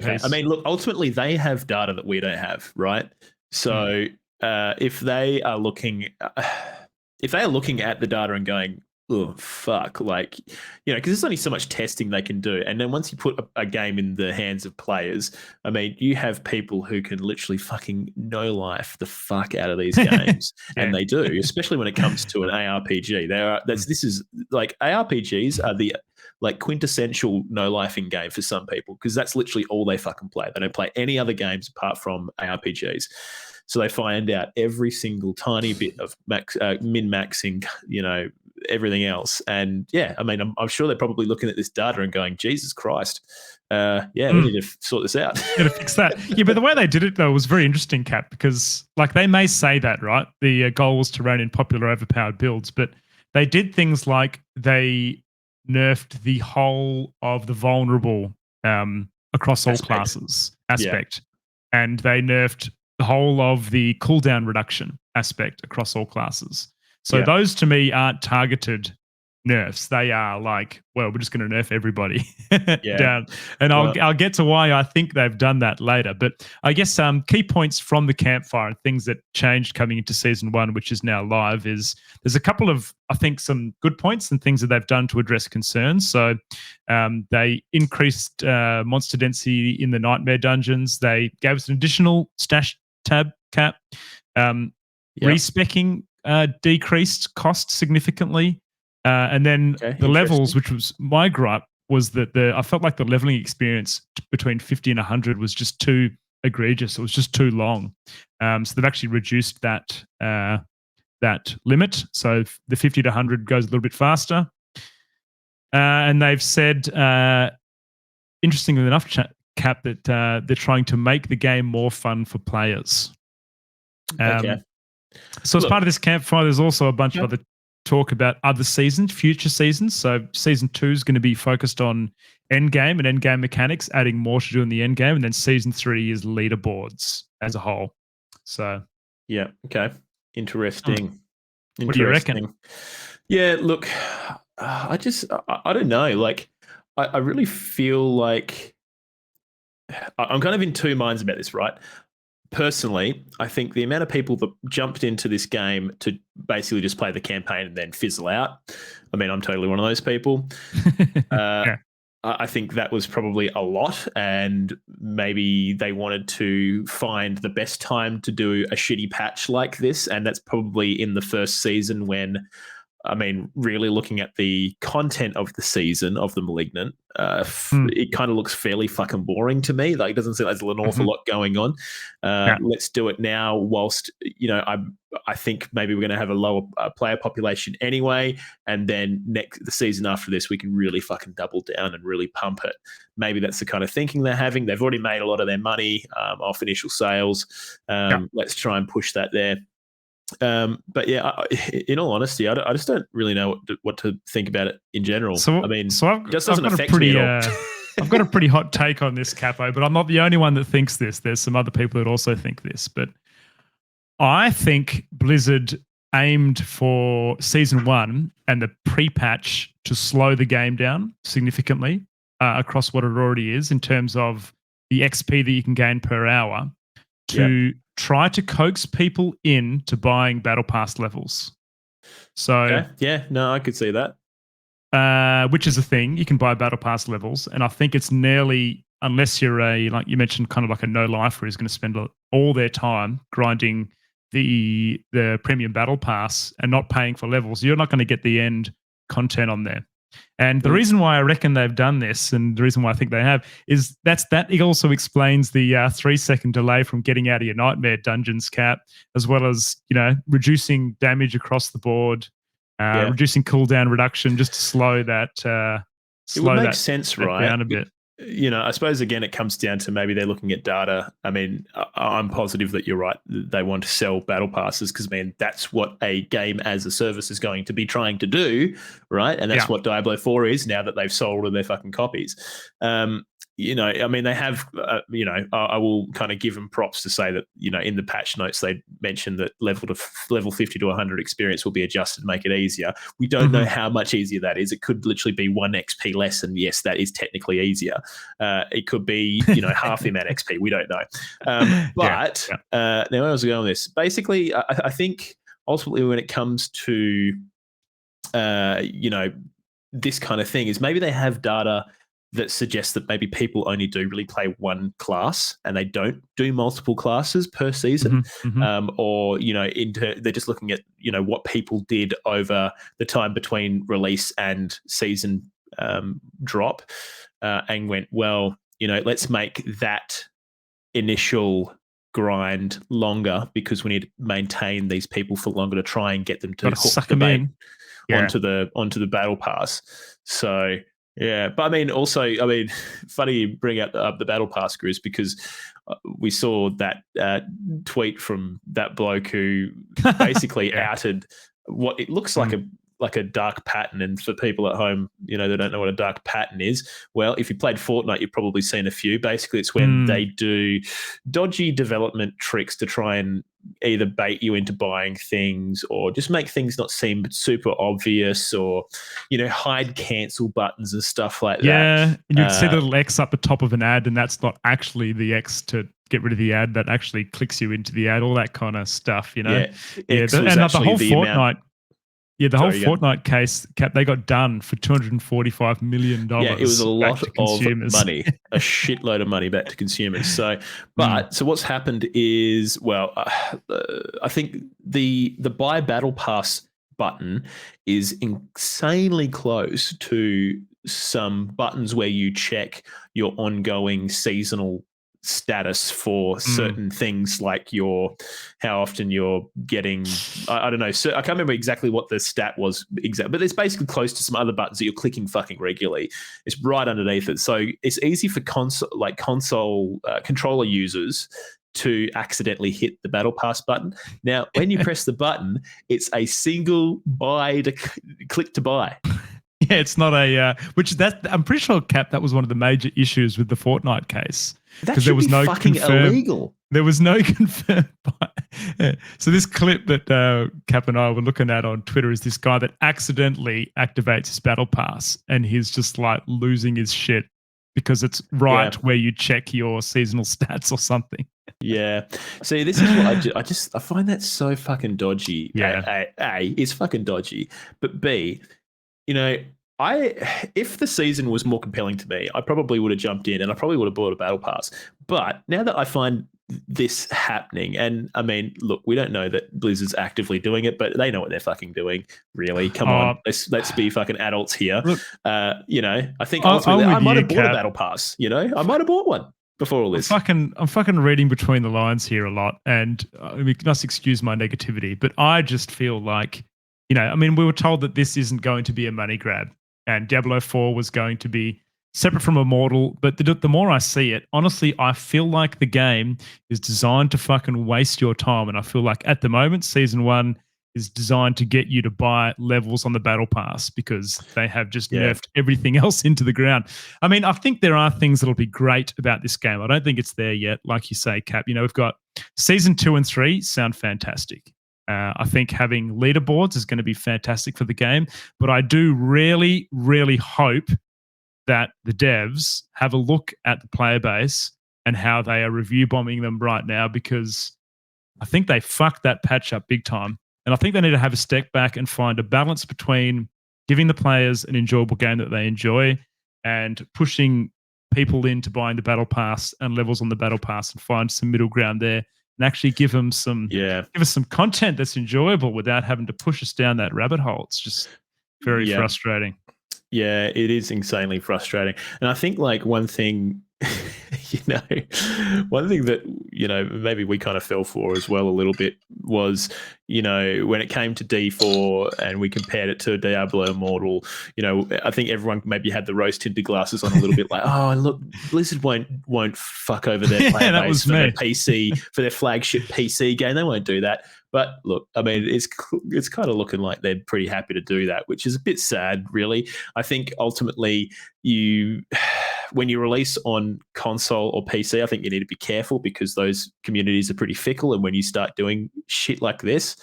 piece. I mean, look, ultimately they have data that we don't have, right? So if they are looking at the data and going, oh fuck, like, because there's only so much testing they can do, and then once you put a game in the hands of players, I mean, you have people who can literally fucking no life the fuck out of these games, and they do, especially when it comes to an ARPG. This is like ARPGs are the like quintessential no life in game for some people, because that's literally all they fucking play. They don't play any other games apart from ARPGs. So they find out every single tiny bit of min-maxing, everything else. And I mean, I'm sure they're probably looking at this data and going, Jesus Christ, We need to sort this out. Got to fix that. Yeah, but the way they did it though was very interesting, Cap, because like they may say that, right? The goal was to rein in popular overpowered builds, but they did things like they nerfed the whole of the vulnerable across all classes aspect, and they nerfed the whole of the cooldown reduction aspect across all classes. So those to me aren't targeted nerfs. They are like, well, we're just going to nerf everybody down. And I'll get to why I think they've done that later. But I guess key points from the campfire and things that changed coming into season 1, which is now live, is there's a couple of, I think, some good points and things that they've done to address concerns. So they increased monster density in the nightmare dungeons. They gave us an additional stash tab cap. Respecking decreased cost significantly. And then the levels, which was my gripe, was that I felt like the leveling experience between 50 and 100 was just too egregious. It was just too long. So they've actually reduced that limit. So the 50 to 100 goes a little bit faster. And they've said, interestingly enough, Cap, that they're trying to make the game more fun for players. So as part of this campfire, there's also a bunch of other talk about other seasons, future seasons. So season 2 is going to be focused on endgame and endgame mechanics, adding more to do in the endgame, and then season 3 is leaderboards as a whole. So Interesting. What do you reckon? Yeah, look, I don't know. Like, I really feel like I'm kind of in two minds about this, right? Personally, I think the amount of people that jumped into this game to basically just play the campaign and then fizzle out. I mean, I'm totally one of those people. I think that was probably a lot, and maybe they wanted to find the best time to do a shitty patch like this, and that's probably in the first season when, I mean, really looking at the content of the season of The Malignant, it kind of looks fairly fucking boring to me. Like, it doesn't seem like there's an awful lot going on. Let's do it now whilst, I think maybe we're going to have a lower player population anyway, and then the season after this, we can really fucking double down and really pump it. Maybe that's the kind of thinking they're having. They've already made a lot of their money off initial sales. Let's try and push that there. But yeah, in all honesty, I just don't really know what to think about it in general. It just doesn't affect me at all. I've got a pretty hot take on this, Capo, but I'm not the only one that thinks this. There's some other people that also think this. But I think Blizzard aimed for season 1 and the pre-patch to slow the game down significantly across what it already is in terms of the XP that you can gain per hour to try to coax people into buying Battle Pass levels. So I could see that. Which is a thing. You can buy Battle Pass levels, and I think it's nearly, unless you're like you mentioned, kind of like a no-lifer who's going to spend all their time grinding the premium Battle Pass and not paying for levels, you're not going to get the end content on there. And the reason why I reckon they've done this, and the reason why I think they have, is that it also explains the 3-second delay from getting out of your nightmare dungeons, Cap, as well as reducing damage across the board, reducing cooldown reduction, just to slow that. It would make sense, right? Down a bit. I suppose again it comes down to maybe they're looking at data. I mean, I'm positive that you're right. They want to sell battle passes because, man, that's what a game as a service is going to be trying to do, right? And that's what Diablo 4 is now that they've sold all their fucking copies. I mean, they have, I will kind of give them props to say that, in the patch notes, they mentioned that level 50 to 100 experience will be adjusted to make it easier. We don't know how much easier that is. It could literally be 1 XP less, and yes, that is technically easier. It could be, half the amount XP. We don't know. Now where was I going with this? Basically, I think ultimately when it comes to, this kind of thing is maybe they have data that suggests that maybe people only do really play one class and they don't do multiple classes per season, or they're just looking at what people did over the time between release and season drop, and went, well, let's make that initial grind longer because we need to maintain these people for longer to try and get them to hook the bait onto the battle pass. So Yeah, but I mean, also, I mean, funny you bring up the battle pass, Grizz, because we saw that tweet from that bloke who basically Yeah. outed what it looks like a dark pattern. And for people at home, they don't know what a dark pattern is. Well, if you played Fortnite, you've probably seen a few. Basically, it's when they do dodgy development tricks to try and either bait you into buying things or just make things not seem super obvious, or hide cancel buttons and stuff like that. Yeah, and you'd see the little X up the top of an ad, and that's not actually the X to get rid of the ad. That actually clicks you into the ad. All that kind of stuff, Yeah, and the whole Fortnite. Yeah, the whole Fortnite case, Cap, they got done for $245 million. Yeah, it was a lot of money, a shitload of money back to consumers. So, so what's happened is, well, I think the buy battle pass button is insanely close to some buttons where you check your ongoing seasonal status for certain things, like how often you're getting, I don't know, so I can't remember exactly what the stat was but it's basically close to some other buttons that you're clicking fucking regularly. It's right underneath it, so it's easy for console controller users to accidentally hit the battle pass button. Now, when you press the button, it's a single click to buy. Yeah, it's not I'm pretty sure, Cap, that was one of the major issues with the Fortnite case. Because there was no fucking illegal. There was no confirmed buy. So this clip that Cap and I were looking at on Twitter is this guy that accidentally activates his battle pass, and he's just like losing his shit because it's where you check your seasonal stats or something. Yeah. See, this is what I find that so fucking dodgy. Yeah. A, it's fucking dodgy, but B, if the season was more compelling to me, I probably would have jumped in and I probably would have bought a battle pass. But now that I find this happening, and I mean, look, we don't know that Blizzard's actively doing it, but they know what they're fucking doing. Really, come on, let's be fucking adults here. Look, I think ultimately I might have bought a battle pass. I might have bought one before all this. I'm fucking reading between the lines here a lot, and you must excuse my negativity, but I just feel like, we were told that this isn't going to be a money grab, and Diablo 4 was going to be separate from Immortal. But the more I see it, honestly, I feel like the game is designed to fucking waste your time. And I feel like at the moment, Season 1 is designed to get you to buy levels on the Battle Pass because they have just nerfed everything else into the ground. I mean, I think there are things that'll be great about this game. I don't think it's there yet. Like you say, Cap, we've got Season 2 and 3 sound fantastic. I think having leaderboards is going to be fantastic for the game, but I do really, really hope that the devs have a look at the player base and how they are review bombing them right now, because I think they fucked that patch up big time. And I think they need to have a step back and find a balance between giving the players an enjoyable game that they enjoy and pushing people into buying the battle pass and levels on the battle pass, and find some middle ground there. And actually give us some content that's enjoyable without having to push us down that rabbit hole. It's just very frustrating. Yeah, it is insanely frustrating. And I think one thing, one thing that, maybe we kind of fell for as well a little bit was, when it came to D4 and we compared it to Diablo Immortal, I think everyone maybe had the rose-tinted glasses on a little bit, like, oh, look, Blizzard won't fuck over their player base for their PC, for their flagship PC game. They won't do that. But look, I mean, it's kind of looking like they're pretty happy to do that, which is a bit sad, really. I think ultimately when you release on console or PC, I think you need to be careful because those communities are pretty fickle. And when you start doing shit like this,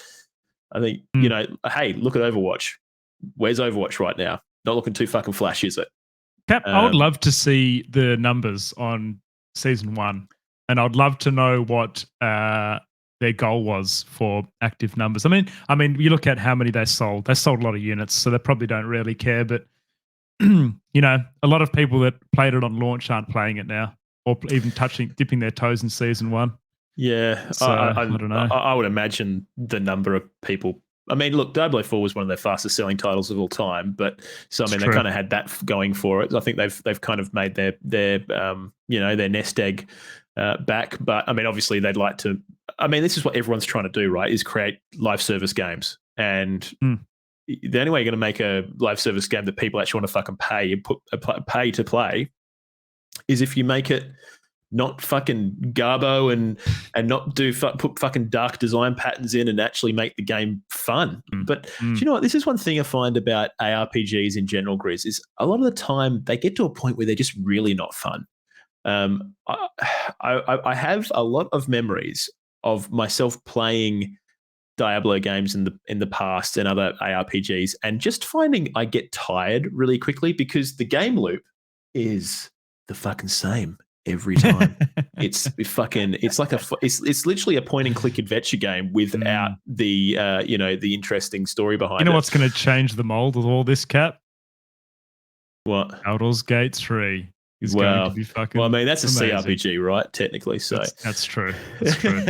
I think, hey, look at Overwatch. Where's Overwatch right now? Not looking too fucking flash, is it? Cap, I would love to see the numbers on Season 1, and I'd love to know what their goal was for active numbers. I mean, you look at how many they sold. They sold a lot of units, so they probably don't really care. But a lot of people that played it on launch aren't playing it now, or even dipping their toes in Season 1. Yeah, so, I don't know. I would imagine the number of people. I mean, look, Diablo 4 was one of their fastest selling titles of all time, but so I mean, they kind of had that going for it. I think they've kind of made their nest egg back. But I mean, obviously, they'd like to. I mean, this is what everyone's trying to do, right? Is create live service games, and the only way you're going to make a live service game that people actually want to fucking pay and pay to play is if you make it not fucking garbo and not put fucking dark design patterns in and actually make the game fun. But do you know what? This is one thing I find about ARPGs in general, Grizz, is a lot of the time they get to a point where they're just really not fun. I have a lot of memories of myself playing Diablo games in the past and other ARPGs and just finding I get tired really quickly because the game loop is the fucking same every time. it's literally a point and click adventure game without the the interesting story behind it. You know what's going to change the mold of all this, Cap? What? Baldur's Gate 3 is going to be fucking. Well, I mean that's amazing. a CRPG, right? Technically, so that's true. That's true.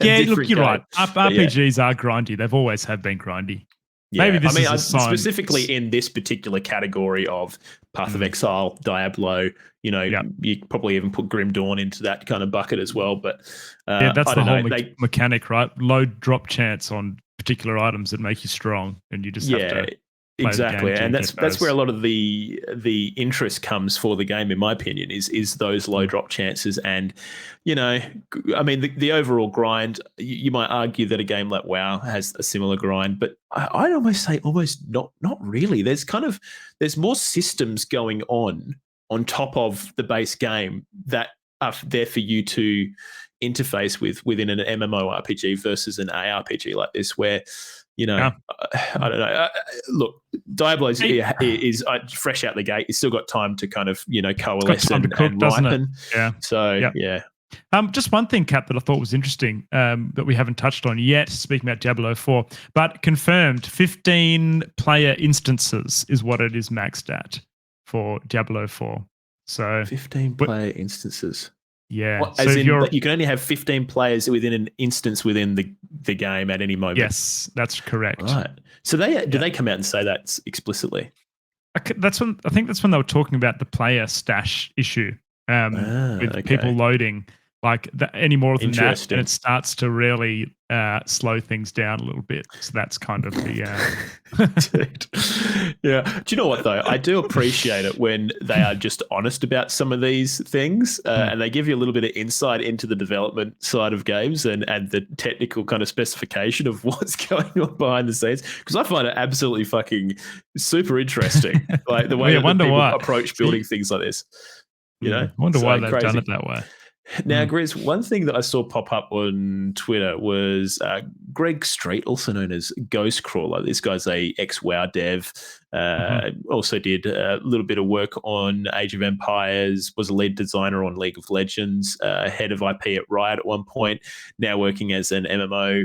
Yeah, look, you're right. RPGs are grindy. They've always have been grindy. Yeah, maybe this is a sign. Specifically in this particular category of Path of Exile, Diablo. You probably even put Grim Dawn into that kind of bucket as well. But that's the whole mechanic, right? Low drop chance on particular items that make you strong, and you just have to. Exactly, and that's where a lot of the interest comes for the game, in my opinion, is those low drop chances, and I mean the overall grind. You might argue that a game like WoW has a similar grind, but I'd almost say not really. There's more systems going on top of the base game that are there for you to interface within an MMORPG versus an ARPG like this, where. I don't know. Look, Diablo is fresh out the gate. It's still got time to kind of, coalesce and ripen. Yeah. So, yeah. Just one thing, Cap, that I thought was interesting that we haven't touched on yet, speaking about Diablo 4, but confirmed 15 player instances is what it is maxed at for Diablo 4. So 15 player instances. Yeah. Well, as in, you can only have 15 players within an instance within the game at any moment. Yes, that's correct. Right. So do they come out and say that explicitly? I think that's when they were talking about the player stash issue with people loading. Like any more than that, and it starts to really slow things down a little bit. So that's kind of the. Yeah. Do you know what though? I do appreciate it when they are just honest about some of these things, and they give you a little bit of insight into the development side of games and the technical kind of specification of what's going on behind the scenes. Because I find it absolutely fucking super interesting, like the way that people approach building things like this. I wonder why they've done it that way. Now, Grizz, one thing that I saw pop up on Twitter was Greg Street, also known as Ghostcrawler. This guy's a ex-WoW dev, also did a little bit of work on Age of Empires, was a lead designer on League of Legends, head of IP at Riot at one point, now working as an MMO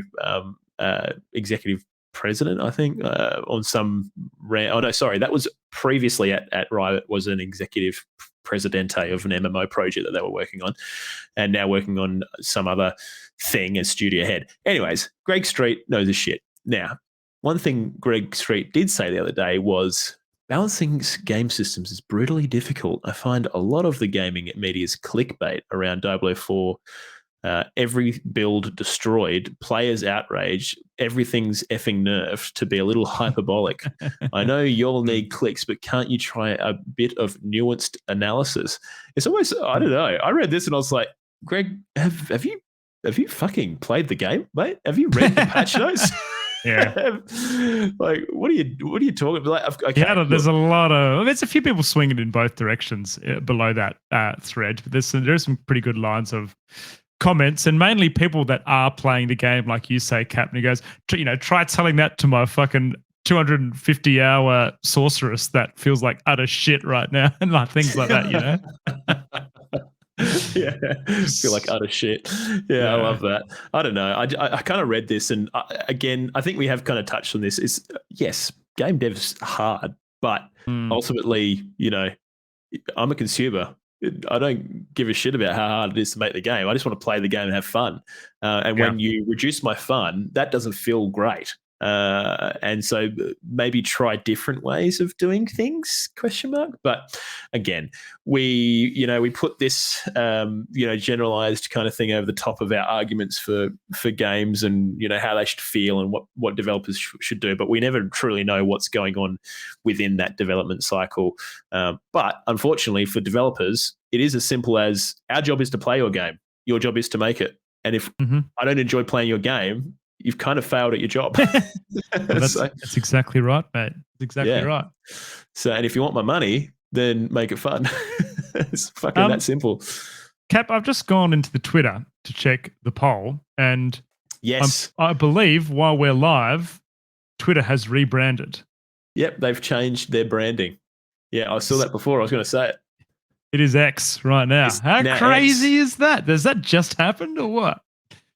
executive president, I think, on some that was previously at Riot, was an executive presidente of an MMO project that they were working on, and now working on some other thing as studio head. Anyways, Greg Street knows his shit. Now, one thing Greg Street did say the other day was balancing game systems is brutally difficult. I find a lot of the gaming media's clickbait around Diablo 4, every build destroyed, players outraged, everything's effing nerfed, to be a little hyperbolic. I know you'll need clicks, but can't you try a bit of nuanced analysis? It's almost, I don't know. I read this and I was like, Greg, have you fucking played the game, mate? Have you read the patch notes? Yeah. Like, what are you talking about? Like, okay, there's a lot of, there's a few people swinging in both directions below that thread. But there's some pretty good lines of comments, and mainly people that are playing the game, like you say, Cap. And he goes, try telling that to my fucking 250-hour sorceress that feels like utter shit right now, and like things like that, Yeah, feel like utter shit. Yeah, I love that. I don't know. I kind of read this, and again, I think we have kind of touched on this. Is yes, game dev's hard, but ultimately, I'm a consumer. I don't give a shit about how hard it is to make the game. I just want to play the game and have fun. And when you reduce my fun, that doesn't feel great. And so maybe try different ways of doing things, ? But again, we put this, generalized kind of thing over the top of our arguments for games and, how they should feel and what developers should do. But we never truly know what's going on within that development cycle. But unfortunately for developers, it is as simple as our job is to play your game. Your job is to make it. And if I don't enjoy playing your game, you've kind of failed at your job. That's exactly right, mate. That's exactly right. So, and if you want my money, then make it fun. It's fucking that simple. Cap, I've just gone into the Twitter to check the poll, and yes, I believe while we're live, Twitter has rebranded. Yep, they've changed their branding. Yeah, I saw that before. I was going to say it. It is X right now. How now crazy is that? Does that just happened or what?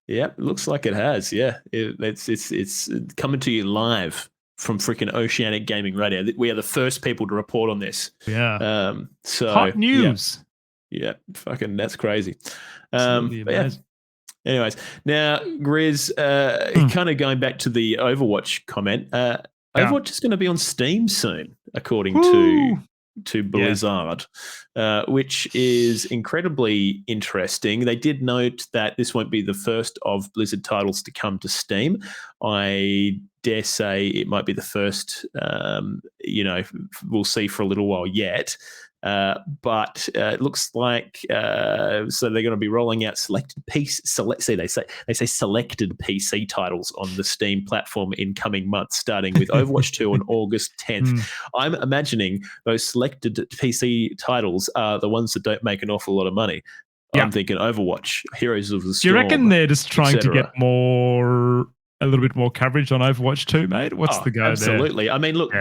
Yeah, it looks like it has. Yeah, it's coming to you live from freaking Oceanic Gaming Radio. We are the first people to report on this. Yeah. So hot news. Yeah, fucking that's crazy. Absolutely amazing. Yeah. Anyways, now Grizz, kind of going back to the Overwatch comment. Overwatch is going to be on Steam soon, according to Blizzard, which is incredibly interesting. They did note that this won't be the first of Blizzard titles to come to Steam. I dare say it might be the first, we'll see for a little while yet. But it looks like so they're going to be rolling out selected PC titles on the Steam platform in coming months, starting with Overwatch 2 on August 10th. I'm imagining those selected PC titles are the ones that don't make an awful lot of money. I'm thinking Overwatch, Heroes of the Storm. Do you reckon they're just trying to get a little bit more coverage on Overwatch 2, mate? What's the go there? Absolutely. I mean, look,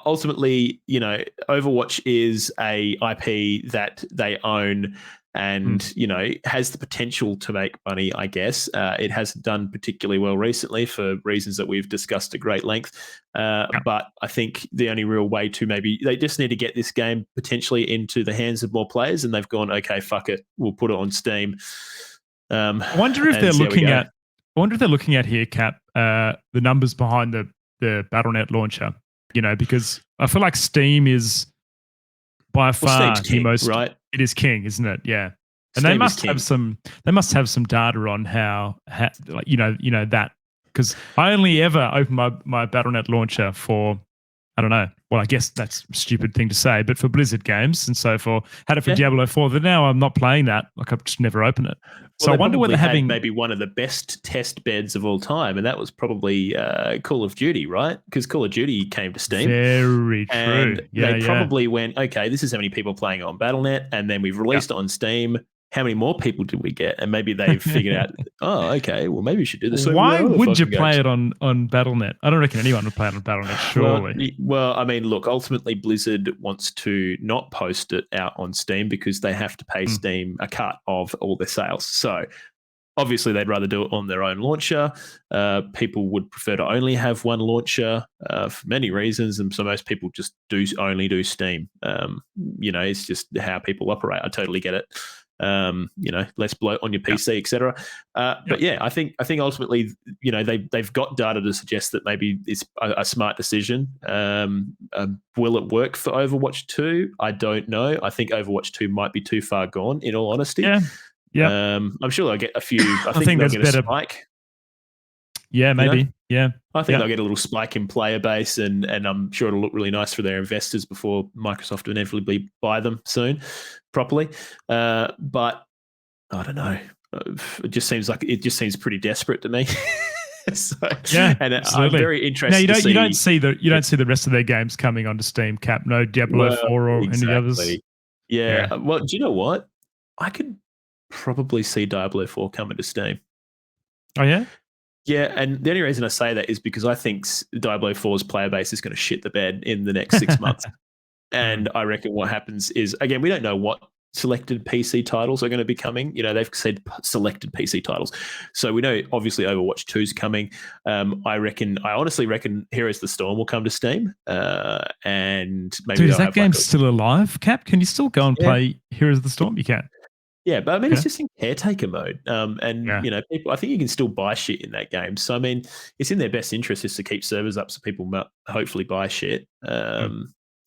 ultimately, Overwatch is a IP that they own and, has the potential to make money, I guess. It hasn't done particularly well recently for reasons that we've discussed at great length. But I think the only real way to they just need to get this game potentially into the hands of more players, and they've gone, okay, fuck it, we'll put it on Steam. I wonder if they're looking at here, Cap, the numbers behind the Battle.net launcher, because I feel like Steam is by far the most, right? It is king, isn't it? Yeah. And Steam they must have some data on how that, because I only ever open my Battle.net launcher for, I don't know. Well, I guess that's a stupid thing to say, but for Blizzard games, and so had it for Diablo 4. But now I'm not playing that. Like I've just never opened it. So I wonder whether having maybe one of the best test beds of all time, and that was probably Call of Duty, right? Because Call of Duty came to Steam. Very true. And they probably went, okay, this is how many people playing on Battle.net, and then we've released it on Steam. How many more people did we get? And maybe they've figured out, okay, well, maybe we should do this. Why would you play it on Battle.net? I don't reckon anyone would play it on Battle.net, surely. Well, I mean, look, ultimately Blizzard wants to not post it out on Steam because they have to pay Steam a cut of all their sales. So obviously they'd rather do it on their own launcher. People would prefer to only have one launcher for many reasons, and so most people just only do Steam. It's just how people operate. I totally get it. Less bloat on your PC, etc. But yeah, I think ultimately, they've got data to suggest that maybe it's a smart decision. Will it work for Overwatch 2? I don't know. I think Overwatch 2 might be too far gone, in all honesty. Yeah. I'm sure they'll get a few. I think they'll get a spike. Yeah, maybe. Yeah. I think they'll get a little spike in player base, and I'm sure it'll look really nice for their investors before Microsoft inevitably buy them soon properly. But I don't know. It just seems pretty desperate to me. And absolutely. I'm very interested. Now you don't see the rest of their games coming onto Steam, Cap. No Diablo 4 or any others. Yeah. Well, do you know what? I could probably see Diablo 4 coming to Steam. Oh yeah. Yeah, and the only reason I say that is because I think Diablo 4's player base is going to shit the bed in the next 6 months. And I reckon what happens is, again, we don't know what selected PC titles are going to be coming. They've said selected PC titles. So we know, obviously, Overwatch 2 is coming. I honestly reckon Heroes of the Storm will come to Steam. And maybe is that game still alive, Cap? Can you still go and play Heroes of the Storm? You can. Yeah, but I mean, Okay. it's just in caretaker mode. And, Yeah. you know, people, I think you can still buy shit in that game. So, I mean, it's in their best interest is to keep servers up so people hopefully buy shit.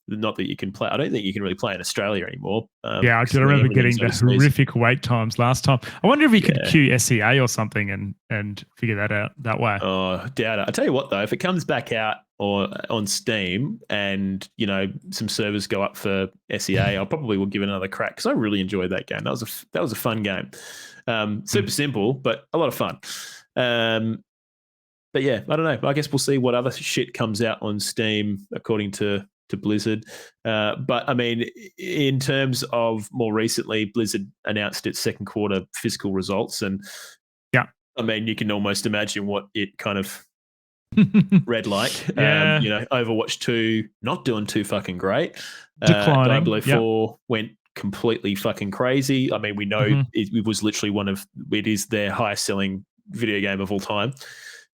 Not that you can play. I don't think you can really play in Australia anymore. Yeah, I because did. I remember everything's getting the overseas. horrific wait times last time. I wonder if we could Yeah. queue SEA or something and figure that out that way. Oh, doubt it. I tell you what, though, if it comes back out or on Steam and you know some servers go up for SEA, I probably will give it another crack because I really enjoyed that game. That was a fun game. Super simple, but a lot of fun. But yeah, I don't know. I guess we'll see what other shit comes out on Steam according to Blizzard. But I mean, in terms of more recently, Blizzard announced its second quarter fiscal results, and yeah, I mean, you can almost imagine what it kind of read like. Yeah. You know, Overwatch 2 not doing too fucking great. Declining. Diablo 4 went completely fucking crazy. I mean, we know it was literally it is their highest selling video game of all time.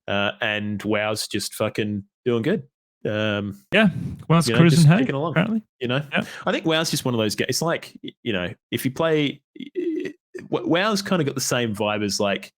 And WoW's just fucking doing good. Yeah, well, it's you know, cruising, just hey, ticking along. apparently. You know, Yeah. I think WoW's just one of those games. It's like, you know, if you play, WoW's kind of got the same vibe as like,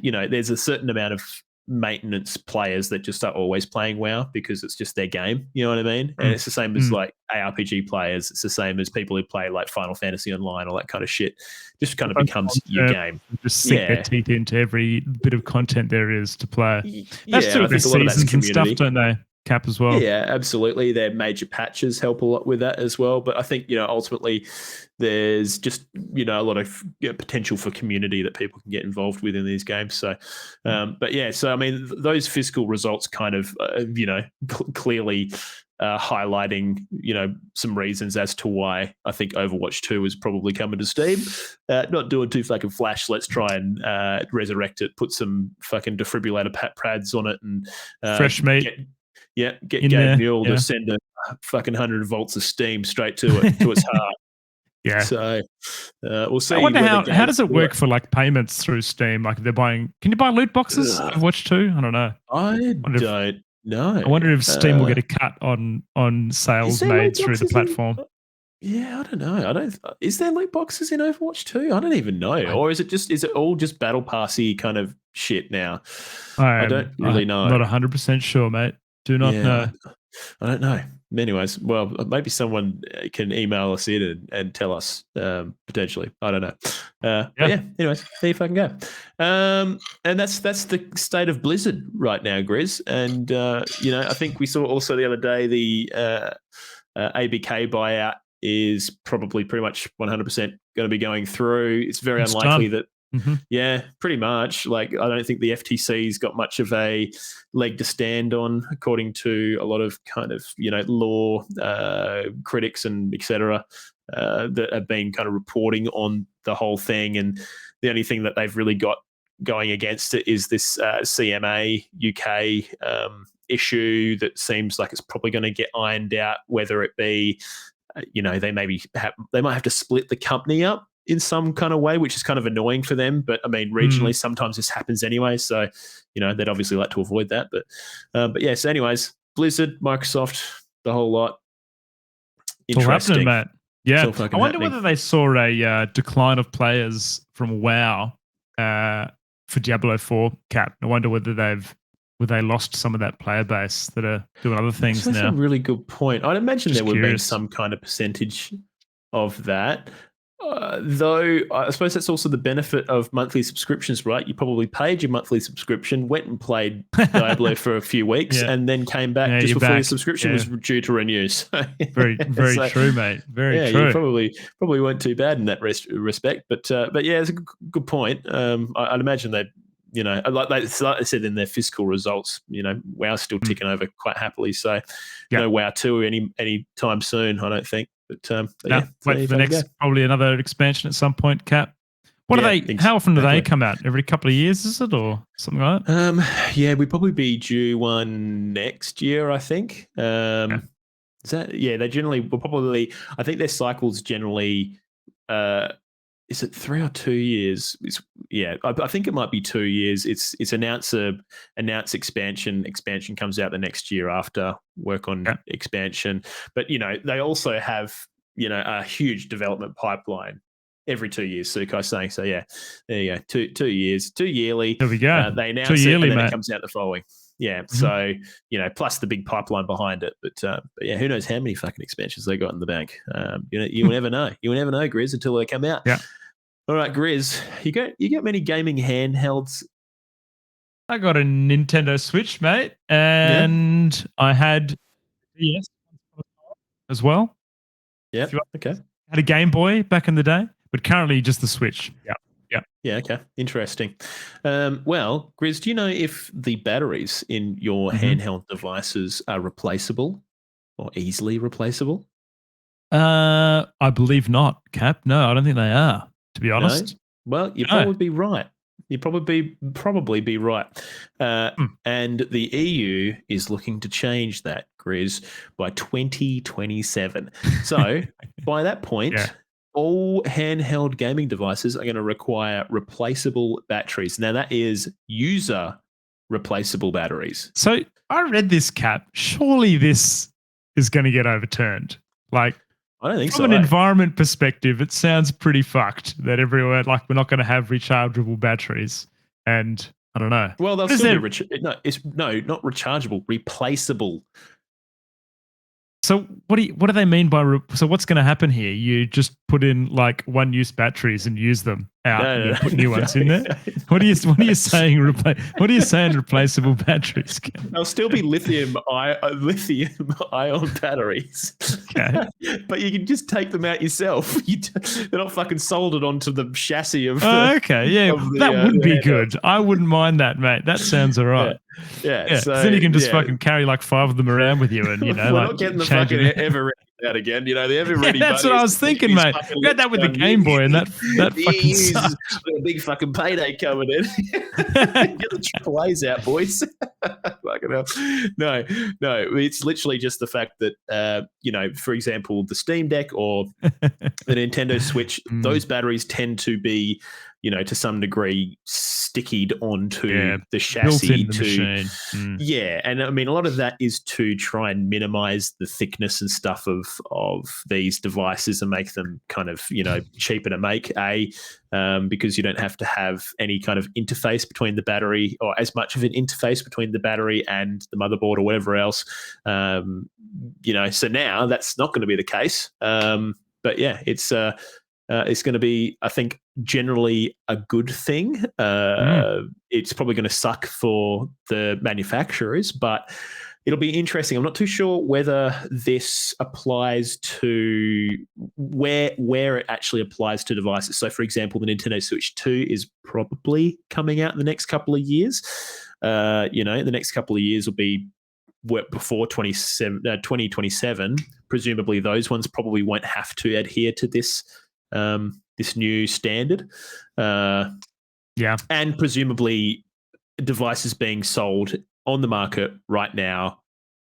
you know, there's a certain amount of maintenance players that just are always playing WoW because it's just their game. You know what I mean? And it's the same as like ARPG players. It's the same as people who play like Final Fantasy Online, all that kind of shit. Just kind of becomes your game. Just sink their teeth into every bit of content there is to play. That's Yeah, true I with their think a lot of that's seasons and stuff, community. don't they? Cap as well. Yeah, absolutely. Their major patches help a lot with that as well. But I think, you know, ultimately there's just, you know, a lot of potential for community that people can get involved with in these games. So, but yeah, so I mean, those fiscal results kind of, you know, clearly highlighting, you know, some reasons as to why I think Overwatch 2 is probably coming to Steam. Not doing too fucking flash. Let's try and resurrect it, put some fucking defibrillator pads on it and fresh meat. Get in Gabe there, Newell to send a fucking 100 volts of steam straight to it to its heart. Yeah. So we'll see. I wonder how does it work for like payments through Steam? Like if they're buying, can you buy loot boxes? Overwatch 2? I don't know. I don't know. I wonder if Steam will get a cut on sales made through the platform. Yeah, I don't know. Is there loot boxes in Overwatch 2? I don't even know. Or is it all just battle passy kind of shit now? I don't really know. Not 100% sure, mate. Do not know. I don't know. Anyways, well, maybe someone can email us in and tell us potentially. I don't know. But yeah. Anyways, there you fucking go. And that's the state of Blizzard right now, Grizz. And you know, I think we saw also the other day the ABK buyout is probably pretty much 100% going to be going through. It's very unlikely that. Yeah, pretty much. Like, I don't think the FTC's got much of a leg to stand on, according to a lot of kind of, you know, law critics and etc. That have been kind of reporting on the whole thing. And the only thing that they've really got going against it is this CMA UK issue that seems like it's probably going to get ironed out, whether it be, you know, they might have to split the company up in some kind of way, which is kind of annoying for them. But I mean, regionally, sometimes this happens anyway. So, you know, they'd obviously like to avoid that. But yeah, so anyways, Blizzard, Microsoft, the whole lot. Interesting, mate. Yeah. I wonder happening. whether they saw a decline of players from WoW for Diablo 4 Cap. I wonder whether they lost some of that player base that are doing other things now. That's a really good point. I'd imagine Just there would have been curious. some kind of percentage of that. Though I suppose that's also the benefit of monthly subscriptions, right? You probably paid your monthly subscription, went and played Diablo for a few weeks, and then came back just before your subscription was due to renew. So, very so, true, mate. Very true. You probably weren't too bad in that respect. But yeah, it's a good point. I'd imagine that, you know, like I said in their fiscal results, you know, WoW's still ticking over quite happily. So no WoW 2 any time soon, I don't think. But yeah, wait for the next probably another expansion at some point. Cap. What are they? How often do they come out? Every couple of years, is it, or something like that? Yeah, we'd probably be due one next year, I think. Is that? Yeah, they generally will probably. I think their cycles generally. Is it 3 or 2 years? I think it might be 2 years. It's announce expansion. Expansion comes out the next year after work on expansion. But you know, they also have, you know, a huge development pipeline every 2 years. Sukai's saying so. Yeah, there you go. Two years, 2 yearly. There we go. They announce 2 yearly, it, and then mate. it comes out the following. Yeah, Mm-hmm. so plus the big pipeline behind it. But yeah, who knows how many fucking expansions they got in the bank? You will never know. You will never know, Grizz, until they come out. Yeah. All right, Grizz, you got many gaming handhelds? I got a Nintendo Switch, mate, and I had DS as well. Yeah. Okay. Had a Game Boy back in the day, but currently just the Switch. Yeah. Yeah, okay. Interesting. Well, Grizz, do you know if the batteries in your handheld devices are replaceable or easily replaceable? I believe not, Cap. No, I don't think they are, to be honest. No? Well, you'd probably be right. You'd probably be right. And the EU is looking to change that, Grizz, by 2027. So by that point, all handheld gaming devices are going to require replaceable batteries. Now, that is user replaceable batteries. So I read this, Cap. Surely this is going to get overturned. Like, I don't think from an environment perspective, it sounds pretty fucked that everywhere, like, we're not going to have rechargeable batteries. And I don't know. Well, they'll still be not rechargeable, replaceable. So what do they mean by so what's going to happen here? You just put in like one-use batteries and use them out and then put new ones in there? What are you saying? What are you saying? Replaceable batteries? They'll still be lithium ion batteries. Okay. But you can just take them out yourself. They're not fucking soldered onto the chassis of. Okay, yeah, that would be good. I wouldn't mind that, mate. That sounds all right. Yeah. So then you can just fucking carry like 5 of them around with you, and we're like not getting the fucking ever ready out again. The ever ready. That's what I was thinking, mate. We had that with the Game Boy, and that fucking sucks. A big fucking payday coming in. Get the triple A's out, boys. Fucking hell. No. It's literally just the fact that for example, the Steam Deck or the Nintendo Switch, those batteries tend to be, to some degree stickied onto the chassis machine. Yeah, and I mean a lot of that is to try and minimize the thickness and stuff of these devices and make them kind of cheaper to make. Because you don't have to have any kind of interface between the battery, or as much of an interface between the battery and the motherboard or whatever else. So now that's not going to be the case. But yeah, it's going to be, I think, generally a good thing. It's probably going to suck for the manufacturers, but it'll be interesting. I'm not too sure whether this applies to where it actually applies to devices. So, for example, the Nintendo Switch 2 is probably coming out in the next couple of years. The next couple of years will be before 2027. Presumably, those ones probably won't have to adhere to this new standard. And presumably devices being sold on the market right now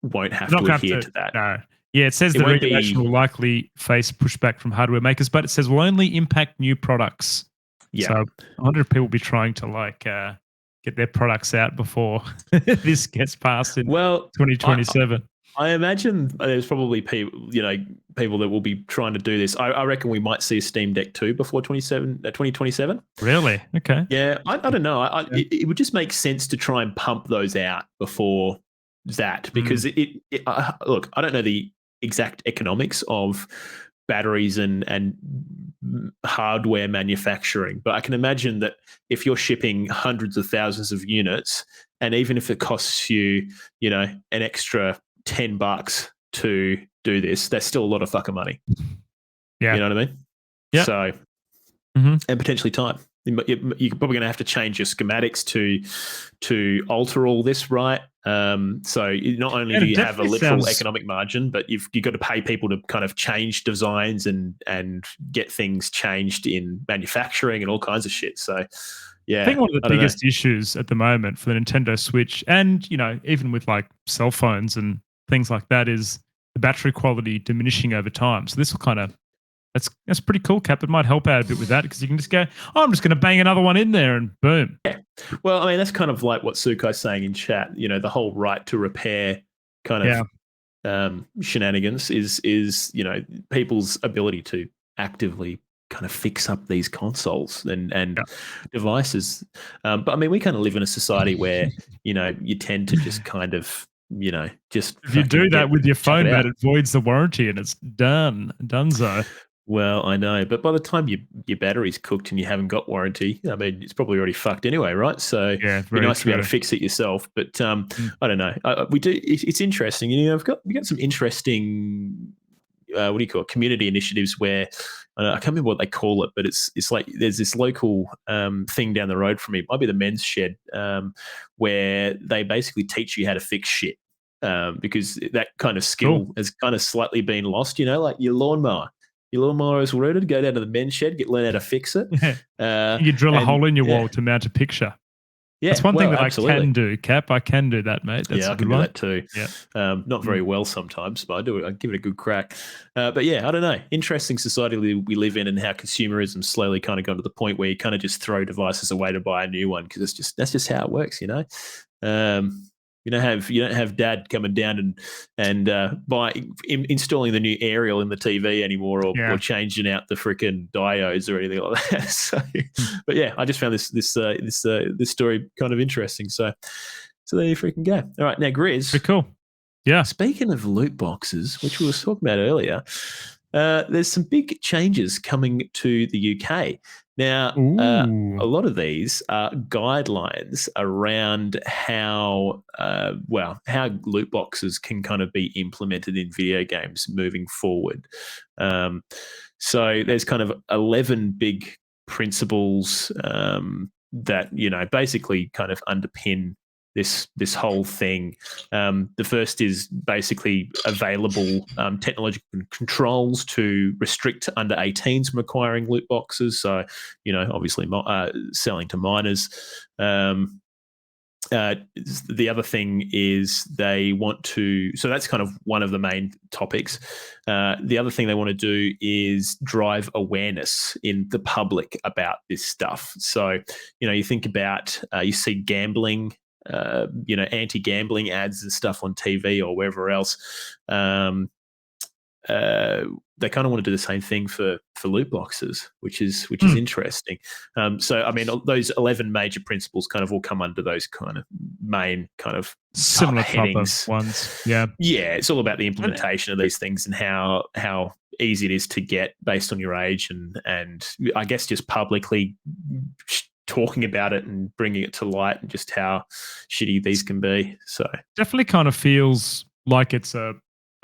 won't have to adhere to that. No. Yeah, it says the regulation will likely face pushback from hardware makers, but it says will only impact new products. Yeah. So I wonder if people will be trying to get their products out before this gets passed in 2027. I imagine there's probably people that will be trying to do this. I reckon we might see a Steam Deck 2 before 2027. Really? Okay. Yeah, I don't know. It would just make sense to try and pump those out before that, because look, I don't know the exact economics of batteries and hardware manufacturing, but I can imagine that if you're shipping hundreds of thousands of units, and even if it costs you, an extra $10 to do this, that's still a lot of fucking money. Yeah. You know what I mean? Yeah. So, and potentially time. You're probably going to have to change your schematics to alter all this, right? So not only do you have a literal economic margin, but you've got to pay people to kind of change designs and get things changed in manufacturing and all kinds of shit. So, yeah. I think one of the biggest issues at the moment for the Nintendo Switch, and even with like cell phones and things like that, is the battery quality diminishing over time. So this will kind of that's pretty cool, Cap. It might help out a bit with that, because you can just go, I'm just going to bang another one in there and boom. Yeah. Well, I mean, that's kind of like what Sukai's saying in chat. The whole right to repair kind of shenanigans is people's ability to actively kind of fix up these consoles and Yeah. devices. But I mean, we kind of live in a society where, you know, you tend to just kind of, you know, just If you do that with your chuck phone, it out. mate, it voids the warranty and it's donezo. Well, I know, but by the time your battery's cooked and you haven't got warranty, I mean, it's probably already fucked anyway, right? So Yeah, it'd be very nice to be able to true. fix it yourself. But I don't know. We do. It's interesting. You know, we got some interesting. What do you call it? Community initiatives where I can't remember what they call it, but it's like there's this local thing down the road from me. It might be the men's shed, where they basically teach you how to fix shit. Because that kind of skill has kind of slightly been lost. You know, like your lawnmower. Your lawnmower is rooted. Go down to the men's shed, learn how to fix it. You drill a hole in your yeah. wall to mount a picture. Yeah, That's one thing that absolutely. I can do, Cap. I can do that, mate. That's I a can good do one. that too. Yeah. Not very well sometimes, but I do it. I give it a good crack. But yeah, I don't know. Interesting society we live in, and how consumerism slowly kind of gone to the point where you kind of just throw devices away to buy a new one because that's just how it works, you know. You don't have dad coming down and installing the new aerial in the TV anymore, or changing out the freaking diodes or anything like that. So, but yeah, I just found this story kind of interesting. So there you freaking go. All right, now Grizz. Pretty cool. Yeah. Speaking of loot boxes, which we were talking about earlier, there's some big changes coming to the UK. Now, a lot of these are guidelines around how loot boxes can kind of be implemented in video games moving forward. So there's kind of 11 big principles that, you know, basically kind of underpin this whole thing. The first is basically available technological controls to restrict under 18s from acquiring loot boxes. So, you know, obviously selling to minors. The other thing is they want to, so that's kind of one of the main topics. The other thing they want to do is drive awareness in the public about this stuff. So, you know, you think about, you see gambling, anti-gambling ads and stuff on TV or wherever else. They kind of want to do the same thing for loot boxes, which is interesting. So, I mean, those 11 major principles kind of all come under those kind of main kind of similar type of headings. ones. Yeah. Yeah, it's all about the implementation of these things and how easy it is to get based on your age and I guess just publicly talking about it and bringing it to light and just how shitty these can be. So definitely kind of feels like it's a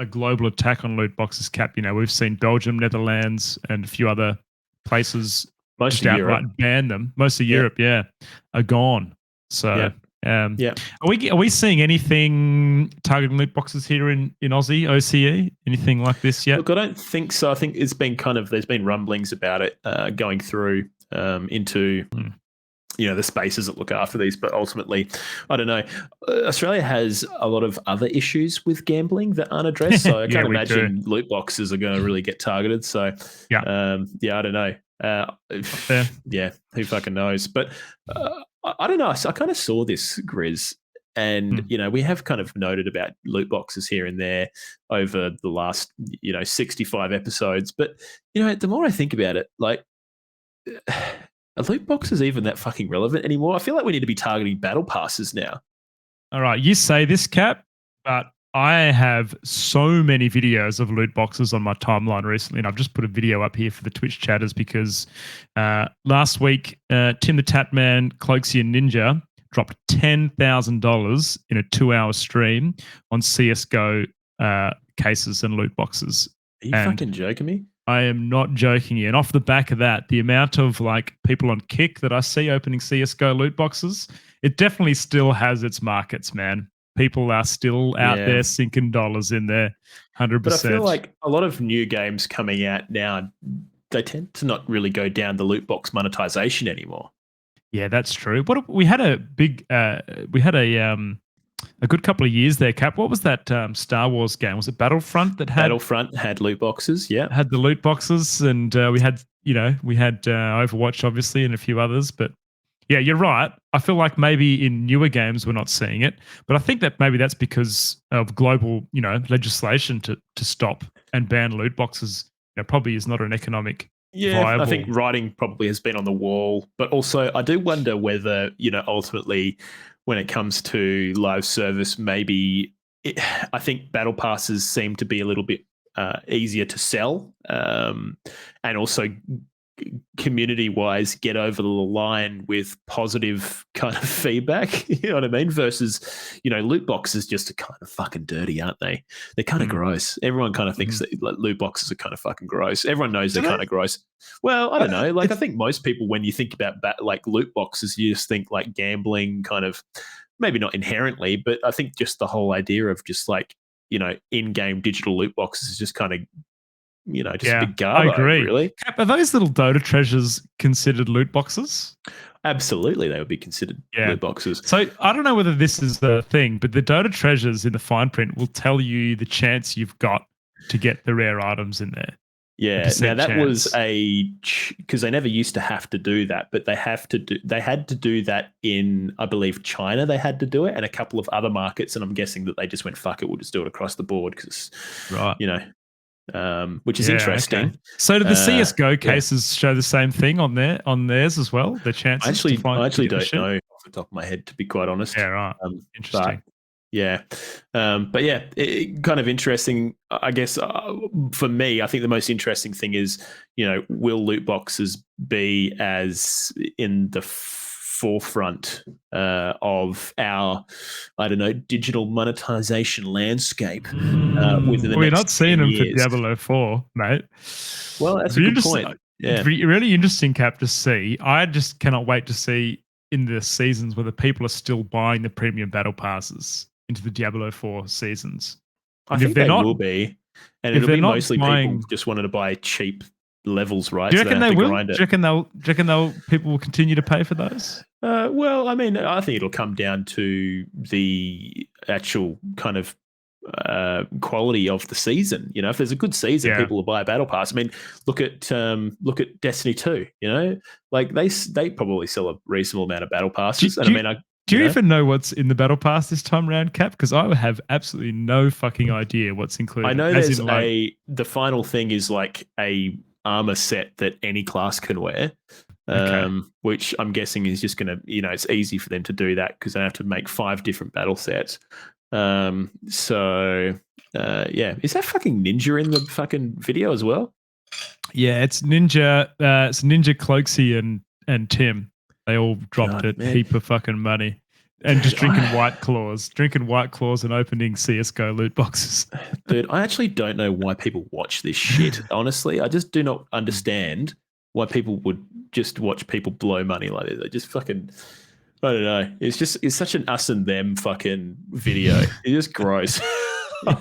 global attack on loot boxes, Cap. You know, we've seen Belgium, Netherlands, and a few other places most of outright ban them. Most of Europe, are gone. So, are we seeing anything targeting loot boxes here in Aussie OCE? Anything like this yet? Look, I don't think so. I think it's been there's been rumblings about it going through into you know, the spaces that look after these, but ultimately, I don't know. Australia has a lot of other issues with gambling that aren't addressed, so I can't imagine loot boxes are going to really get targeted. So, I don't know. Who fucking knows? But I don't know. I kind of saw this, Grizz, and you know, we have kind of noted about loot boxes here and there over the last 65 episodes. But you know, the more I think about it, like. Are loot boxes even that fucking relevant anymore? I feel like we need to be targeting battle passes now. All right, you say this, Cap, but I have so many videos of loot boxes on my timeline recently, and I've just put a video up here for the Twitch chatters because last week, Tim the Tatman, Cloaksy Ninja dropped $10,000 in a 2-hour stream on CSGO cases and loot boxes. Are you fucking joking me? I am not joking you. And off the back of that, the amount of like people on Kick that I see opening CSGO loot boxes, it definitely still has its markets, man. People are still out there sinking dollars in there, 100%. But I feel like a lot of new games coming out now, they tend to not really go down the loot box monetization anymore. Yeah, that's true. We had a big, a good couple of years there, Cap. What was that Star Wars game? Was it Battlefront that had Battlefront had loot boxes? Yeah, had the loot boxes, and we had Overwatch obviously and a few others. But yeah, you're right. I feel like maybe in newer games we're not seeing it, but I think that maybe that's because of global legislation to stop and ban loot boxes. Probably is not an economic Yeah, viable. I think writing probably has been on the wall, but also I do wonder whether, ultimately when it comes to live service, I think battle passes seem to be a little bit easier to sell, and also community wise get over the line with positive kind of feedback. You know what I mean? Versus, loot boxes just are kind of fucking dirty, aren't they? They're kind of gross. Everyone kind of thinks that like, loot boxes are kind of fucking gross. Everyone knows they're kind of gross. Well, I don't know. Like, I think most people, when you think about like loot boxes, you just think like gambling, kind of, maybe not inherently, but I think just the whole idea of just like, in-game digital loot boxes is just kind of, just a big garbo, I agree. really. Cap, are those little Dota treasures considered loot boxes? Absolutely, they would be considered loot boxes. So I don't know whether this is the thing, but the Dota treasures in the fine print will tell you the chance you've got to get the rare items in there. Yeah, now that was because they never used to have to do that, but they had to do that in, I believe, China. They had to do it, and a couple of other markets, and I'm guessing that they just went, fuck it, we'll just do it across the board because, which is interesting. Okay. So do the CS:GO cases show the same thing on theirs as well? The chances. I actually don't know off the top of my head, to be quite honest. Yeah, right. Interesting. But yeah, kind of interesting. I guess for me, I think the most interesting thing is, will loot boxes be as in the forefront of our, I don't know, digital monetization landscape within the We're next not seeing 10 them years. for Diablo 4, mate. Well, that's a good point. Yeah. It'd be really interesting, Cap, to see. I just cannot wait to see in the seasons whether people are still buying the premium battle passes into the Diablo 4 seasons. I think they will be. And it'll be mostly people just wanting to buy cheap levels, right? Do you reckon they will? Grind it. Do you reckon people will continue to pay for those? Well, I mean, I think it'll come down to the actual kind of quality of the season. If there's a good season, people will buy a battle pass. I mean, look at Destiny 2. Like they probably sell a reasonable amount of battle passes. Do you even know what's in the battle pass this time around, Cap? Because I have absolutely no fucking idea what's included. I know there's the final thing is like a armor set that any class can wear, which I'm guessing is just going to, it's easy for them to do that because they have to make 5 different battle sets. Is that fucking Ninja in the fucking video as well? Yeah, it's Ninja. It's Ninja, Cloaksy, and Tim. They all dropped a heap of fucking money and just drinking White Claws and opening CS:GO loot boxes. Dude, I actually don't know why people watch this shit. Honestly, I just do not understand why people would just watch people blow money like this. They just fucking, I don't know. It's such an us and them fucking video. It's just gross. You're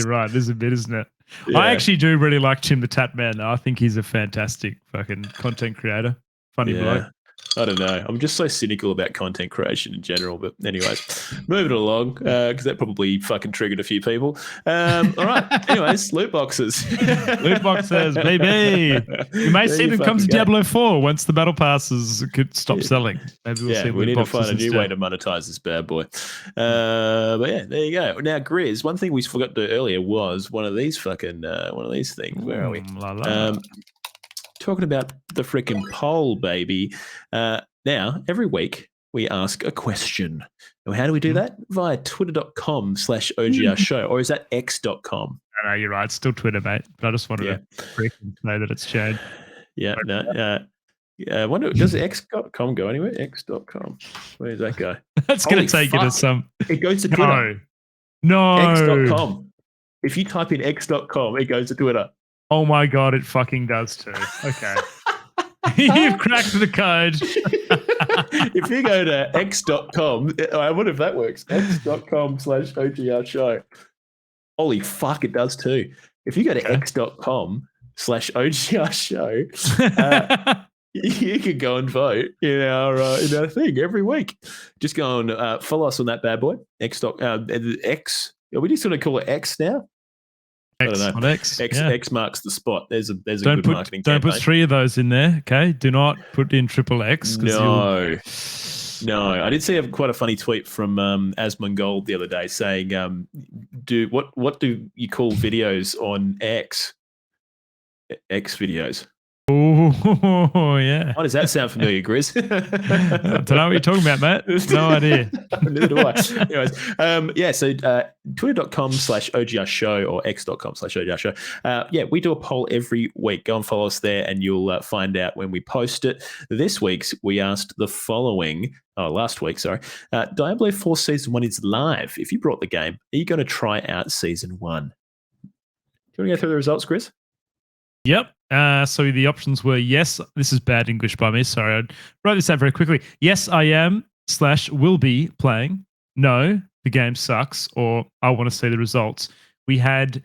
right. There's a bit, isn't it? Yeah. I actually do really like Tim the Tat Man, though. I think he's a fantastic fucking content creator. Funny bloke. I don't know. I'm just so cynical about content creation in general. But anyways, moving along, because that probably fucking triggered a few people. All right. Anyways, loot boxes. Loot boxes, baby. You may see them come to Diablo 4 once the battle passes could stop selling. Maybe we'll see we need to find a new instead. way to monetize this bad boy. But yeah, there you go. Now, Grizz, one thing we forgot to do earlier was one of these things. Where are we? Talking about the freaking poll, baby. Now, every week we ask a question. Now, how do we do that? Via twitter.com/OGR show, or is that x.com? No, you're right. It's still Twitter, mate. But I just wanted to freaking know that it's changed. Yeah, no. I wonder, does x.com go anywhere? X.com. Where does that go? That's going to take you to some. It goes to Twitter. No. X.com. If you type in x.com, it goes to Twitter. Oh my God, it fucking does too. Okay. You've cracked the code. If you go to x.com, I wonder if that works. x.com/OGR show. Holy fuck, it does too. If you go to x.com/OGR show, you can go and vote in our thing every week. Just go and follow us on that bad boy. X. Are we just going to call it X now? I don't know. X marks the spot. There's a good marketing campaign. Don't put 3 of those in there, okay? Do not put in triple X. No. I did see quite a funny tweet from Asmongold the other day saying, what do you call videos on X? X videos. Oh, yeah. Why does that sound familiar, Grizz? I don't know what you're talking about, mate. No idea. Neither do I. Anyways, so twitter.com/OGR show or x.com/OGR show. We do a poll every week. Go and follow us there and you'll find out when we post it. This week's, we asked the following. Last week, sorry. Diablo 4 Season 1 is live. If you brought the game, are you going to try out Season 1? Do you want to go through the results, Chris? Yep. So the options were yes. This is bad English by me. Sorry. I wrote this out very quickly. Yes, I am / will be playing. No, the game sucks. Or I want to see the results. We had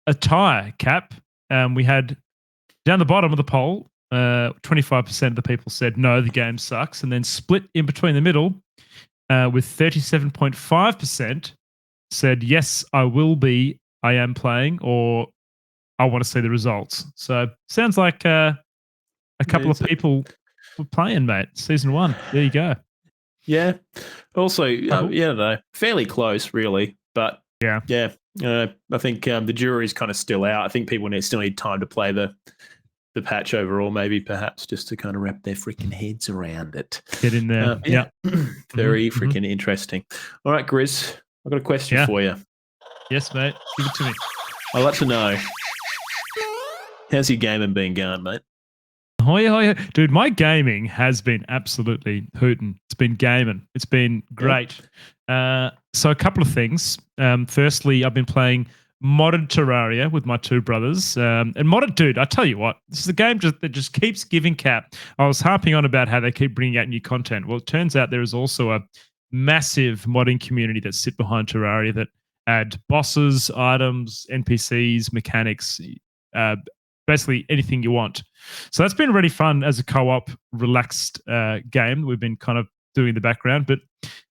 a tie, Cap. We had down the bottom of the poll, 25% of the people said no, the game sucks. And then split in between the middle with 37.5% said yes, I am playing, or I want to see the results. So sounds like a couple of people were playing, mate. Season 1. There you go. Yeah. Also, no, fairly close, really. But I think the jury's kind of still out. I think people still need time to play the patch overall, maybe perhaps just to kind of wrap their freaking heads around it. Get in there. Very freaking interesting. All right, Grizz, I've got a question for you. Yes, mate. Give it to me. I'd like to know, how's your gaming been going, mate? Oh, yeah. Dude, my gaming has been absolutely hooting. It's been gaming. It's been great. So a couple of things. Firstly, I've been playing modded Terraria with my two brothers. And modded, dude, I tell you what, this is a game that just keeps giving Cap. I was harping on about how they keep bringing out new content. Well, it turns out there is also a massive modding community that sit behind Terraria that add bosses, items, NPCs, mechanics, basically anything you want. So that's been really fun as a co-op, relaxed game we've been kind of doing in the background. But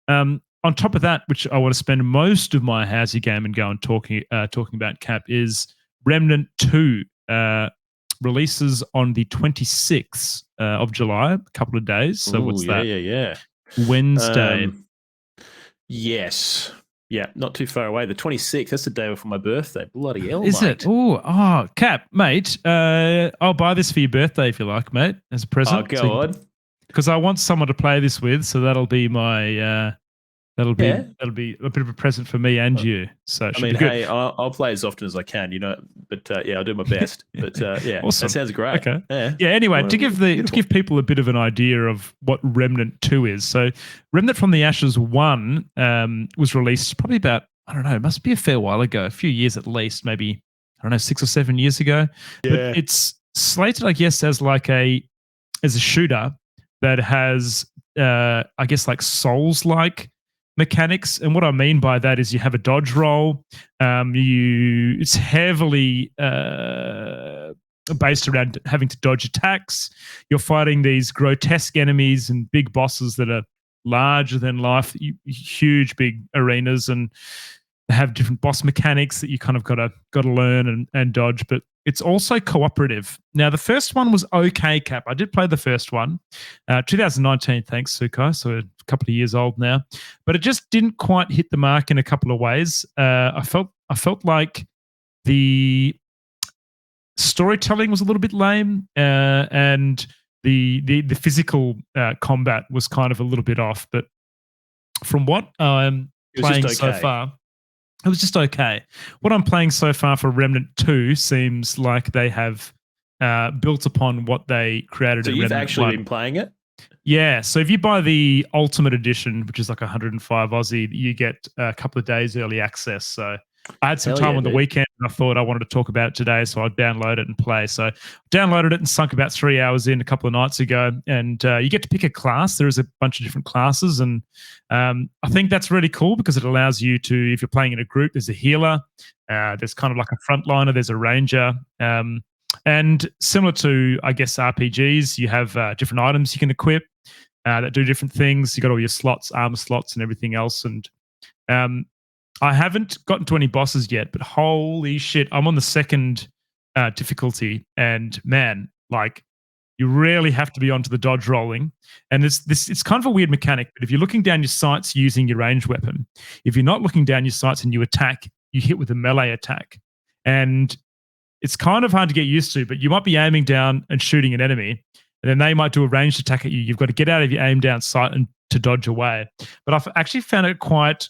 on top of that, which I want to spend most of my How's Your Game and go and talking about, Cap, is Remnant 2 releases on the 26th of July, a couple of days. So what's that? Yeah. Wednesday. Yes. Yeah, not too far away. The 26th, that's the day before my birthday. Bloody hell, Is mate. it? Oh, Cap, mate, I'll buy this for your birthday if you like, mate, as a present. Oh, go on. Because I want someone to play this with, so that'll be my... That'll be a bit of a present for me and you. So I mean, hey, I'll play as often as I can, but I'll do my best. But awesome. That sounds great. Okay. Yeah. Anyway, to give people a bit of an idea of what Remnant 2 is. So Remnant from the Ashes 1 was released probably about, I don't know, it must be a fair while ago, a few years at least, maybe, I don't know, 6 or 7 years ago. Yeah. But it's slated, I guess, as a shooter that has, I guess, like Souls-like mechanics. And what I mean by that is you have a dodge roll. It's heavily based around having to dodge attacks. You're fighting these grotesque enemies and big bosses that are larger than life, huge big arenas, and have different boss mechanics that you kind of got to learn and dodge. But it's also cooperative. Now, the first one was okay, Cap. I did play the first one, 2019. Thanks, Sukai. So a couple of years old now, but it just didn't quite hit the mark in a couple of ways. I felt like the storytelling was a little bit lame, and the physical combat was kind of a little bit off. But from what I'm playing so far, it was just okay. What I'm playing so far for Remnant 2 seems like they have built upon what they created. So in you've Remnant actually 1. been playing it? Yeah. So if you buy the Ultimate Edition, which is like 105 Aussie, you get a couple of days early access. So I had some time on the weekend and I thought I wanted to talk about it today, so I'd download it and play. So I downloaded it and sunk about 3 hours in a couple of nights ago. And you get to pick a class. There is a bunch of different classes. And I think that's really cool because it allows you to, if you're playing in a group, there's a healer, there's kind of like a frontliner, there's a ranger. And similar to, I guess, RPGs, you have different items you can equip that do different things. You got all your slots, armor slots and everything else. And I haven't gotten to any bosses yet, but holy shit, I'm on the second difficulty, and man, like you really have to be onto the dodge rolling. And it's kind of a weird mechanic, but if you're looking down your sights using your ranged weapon, if you're not looking down your sights and you attack, you hit with a melee attack. And it's kind of hard to get used to, but you might be aiming down and shooting an enemy, and then they might do a ranged attack at you. You've got to get out of your aim down sight and to dodge away. But I've actually found it quite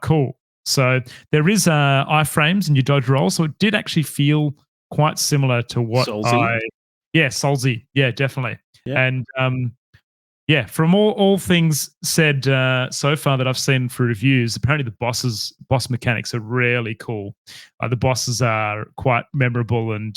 cool. So there is iframes in your dodge roll, so it did actually feel quite similar to what Soulsy? Soulsy, yeah, definitely. Yeah. And yeah, from all things said so far that I've seen for reviews, apparently the boss mechanics are really cool. The bosses are quite memorable and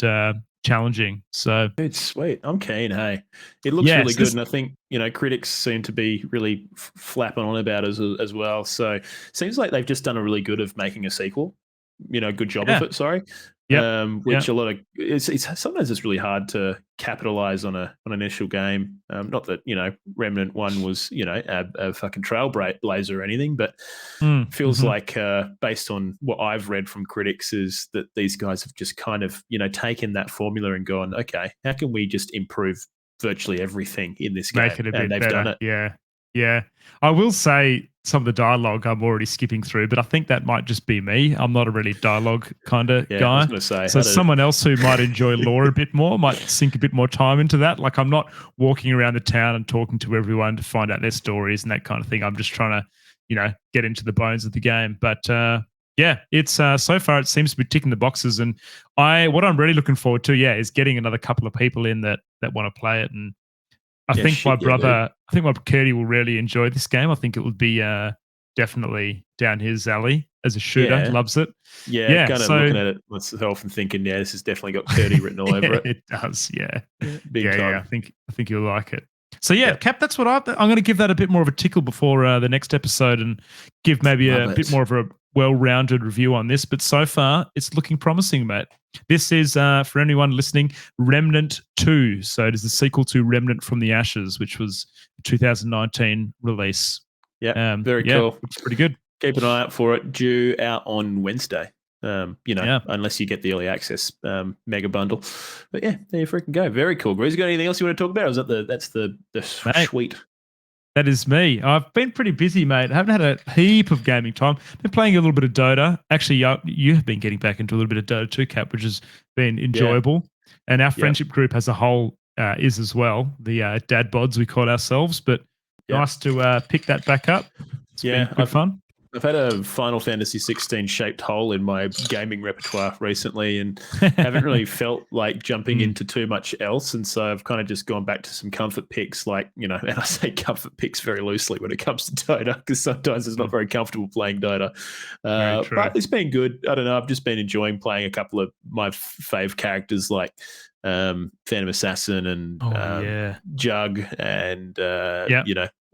challenging. So Dude, sweet. I'm keen. Hey, it looks really good, and I think critics seem to be really flapping on about it as well. So seems like they've just done a really good of making a sequel. Good job of it. Sorry. Which a lot of it's sometimes it's really hard to capitalize on an initial game. Not that Remnant 1 was a fucking trailblazer or anything, but feels like based on what I've read from critics is that these guys have just kind of taken that formula and gone, okay, how can we just improve virtually everything in this game? Make it a bit and they've better. done it. Yeah. I will say some of the dialogue I'm already skipping through, but I think that might just be me. I'm not a really dialogue kind of guy. I was going to say, so someone else who might enjoy lore a bit more might sink a bit more time into that. Like I'm not walking around the town and talking to everyone to find out their stories and that kind of thing. I'm just trying to, get into the bones of the game. But yeah, it's so far it seems to be ticking the boxes. And what I'm really looking forward to, is getting another couple of people in that want to play it. And I think my brother, I think my Curdy will really enjoy this game. I think it would be definitely down his alley as a shooter. Yeah. Loves it. Yeah, kind of looking at it myself and thinking, this has definitely got Curdy written all over it. It does, yeah. Big time. Yeah, I think you'll like it. So Cap, that's what I'm going to give that a bit more of a tickle before the next episode and give maybe bit more of a well-rounded review on this. But so far, it's looking promising, mate. This is, for anyone listening, Remnant 2. So it is the sequel to Remnant from the Ashes, which was a 2019 release. Yeah, very cool. It's pretty good. Keep an eye out for it. Due out on Wednesday. Unless you get the early access mega bundle. But yeah, there you freaking go. Very cool. Grizz, you got anything else you want to talk about? Or is that that's the suite? That is me. I've been pretty busy, mate. I haven't had a heap of gaming time. Been playing a little bit of Dota. Actually, you have been getting back into a little bit of Dota too, Cap, which has been enjoyable. Yeah. And our friendship group as a whole is as well. The dad bods we call ourselves, but nice to pick that back up. It's been good fun. I've had a Final Fantasy 16 shaped hole in my gaming repertoire recently and haven't really felt like jumping into too much else. And so I've kind of just gone back to some comfort picks, and I say comfort picks very loosely when it comes to Dota because sometimes it's not very comfortable playing Dota. But it's been good. I don't know. I've just been enjoying playing a couple of my fave characters like Phantom Assassin and Jug and,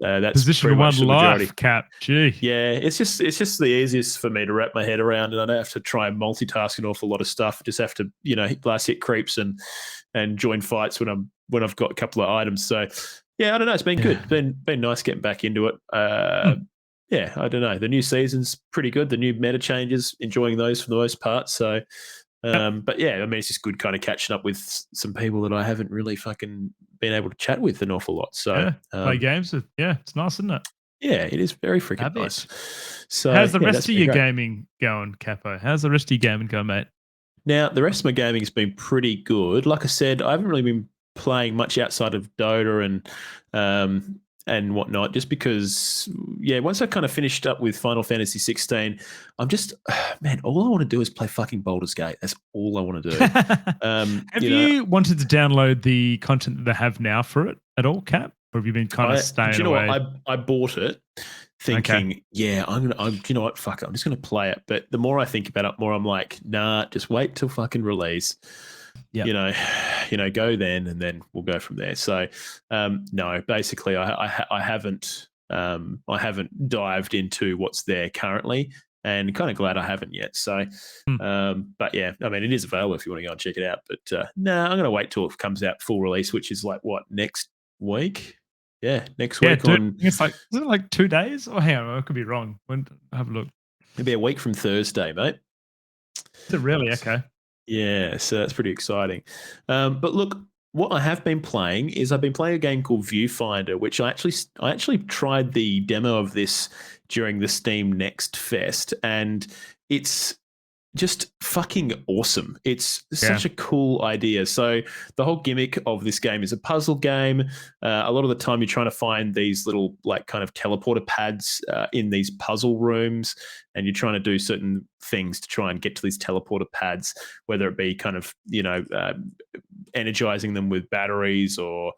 that's position one life, Cap. Gee. Yeah, it's just the easiest for me to wrap my head around, and I don't have to try and multitask an awful lot of stuff. Just have to, last hit creeps and join fights when I've got a couple of items. So yeah, I don't know. It's been good. It's been nice getting back into it. Yeah, I don't know. The new season's pretty good. The new meta changes, enjoying those for the most part. So. But yeah, I mean, it's just good kind of catching up with some people that I haven't really fucking been able to chat with an awful lot. So play games. It's nice, isn't it? Yeah, it is very freaking nice. So how's the rest of your gaming going, Capo? How's the rest of your gaming going, mate? Now, the rest of my gaming has been pretty good. Like I said, I haven't really been playing much outside of Dota and whatnot, just because, once I kind of finished up with Final Fantasy 16, I'm just, man, all I want to do is play fucking Baldur's Gate. That's all I want to do. Have you wanted to download the content that they have now for it at all, Cap? Or have you been kind of staying away? Do you know what? I bought it thinking, I'm you know what? Fuck it. I'm just going to play it. But the more I think about it, more I'm like, nah, just wait till fucking release. Yep. Go then, and then we'll go from there. So, no, basically, I haven't dived into what's there currently, and kind of glad I haven't yet. So, but yeah, I mean, it is available if you want to go and check it out. But I'm going to wait till it comes out full release, which is like next week. Yeah, next week. It's like, isn't it like 2 days? Oh, hang on, I could be wrong. Have a look. It'll be a week from Thursday, mate. Is it really? Okay. Yeah, so that's pretty exciting. But look, what I have been playing is I've been playing a game called Viewfinder, which I actually tried the demo of this during the Steam Next Fest, and it's just fucking awesome. It's such a cool idea. So the whole gimmick of this game is a puzzle game. A lot of the time you're trying to find these little like kind of teleporter pads in these puzzle rooms, and you're trying to do certain things to try and get to these teleporter pads, whether it be kind of, energizing them with batteries or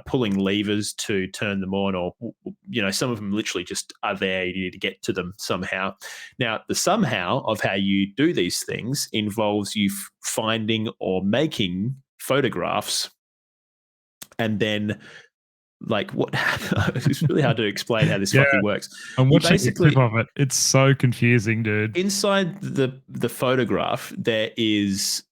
pulling levers to turn them on, or, some of them literally just are there. You need to get to them somehow. Now, the somehow of how you do these things involves you finding or making photographs, and then it's really hard to explain how this fucking works. I'm watching a clip of it. It's so confusing, dude. Inside the photograph, there is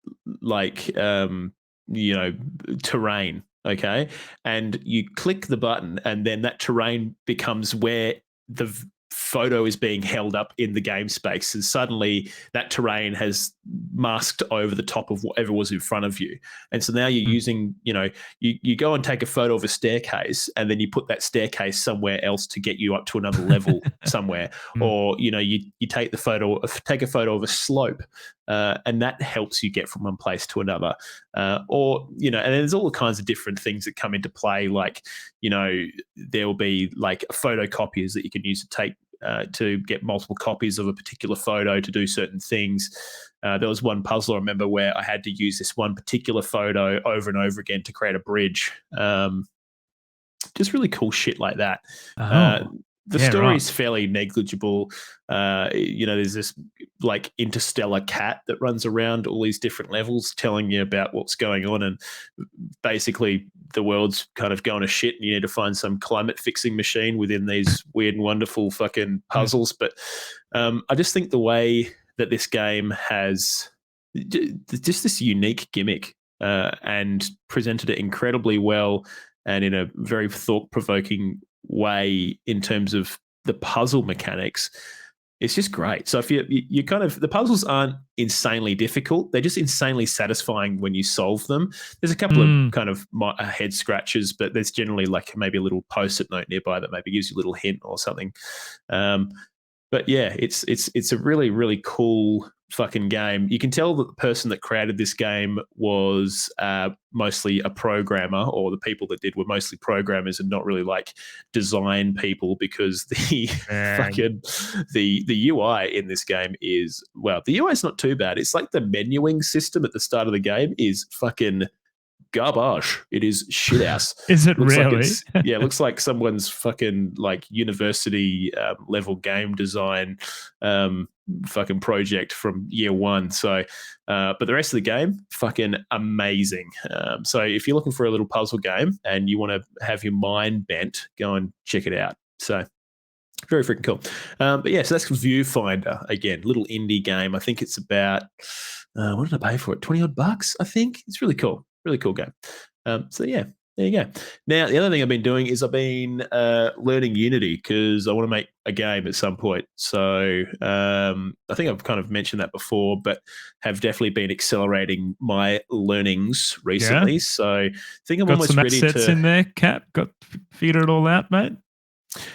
terrain. Okay. And you click the button, and then that terrain becomes where the photo is being held up in the game space, and suddenly that terrain has masked over the top of whatever was in front of you. And so now you're using, you go and take a photo of a staircase, and then you put that staircase somewhere else to get you up to another level somewhere. Or, you take a photo of a slope, and that helps you get from one place to another. And there's all kinds of different things that come into play. Like, there will be like photocopiers that you can use to take to get multiple copies of a particular photo to do certain things. There was one puzzle I remember where I had to use this one particular photo over and over again to create a bridge. Just really cool shit like that. The story is fairly negligible. There's this like interstellar cat that runs around all these different levels telling you about what's going on, and basically the world's kind of going to shit, and you need to find some climate fixing machine within these weird and wonderful fucking puzzles. But I just think the way that this game has just this unique gimmick and presented it incredibly well, and in a very thought-provoking way in terms of the puzzle mechanics, it's just great. So if you kind of, the puzzles aren't insanely difficult, they're just insanely satisfying when you solve them. There's a couple of kind of head scratches, but there's generally like maybe a little post-it note nearby that maybe gives you a little hint or something. But yeah, it's a really, really cool fucking game. You can tell that the person that created this game was mostly a programmer, or the people that did were mostly programmers and not really like design people, because the UI in this game is, well, the UI is not too bad. It's like the menuing system at the start of the game is fucking garbage. It is shit ass. Is it really? It looks like someone's fucking like university level game design fucking project from year one. So, but the rest of the game, fucking amazing. So if you're looking for a little puzzle game and you want to have your mind bent, go and check it out. So very freaking cool. But yeah, so that's Viewfinder. Again, little indie game. I think it's about, what did I pay for it? 20 odd bucks, I think. It's really cool. Really cool game. So yeah, there you go. Now, the other thing I've been doing is I've been learning Unity, because I want to make a game at some point. So I think I've kind of mentioned that before, but have definitely been accelerating my learnings recently. Yeah. So I think I'm almost ready to... Got some assets in there, Cap? Figured it all out, mate?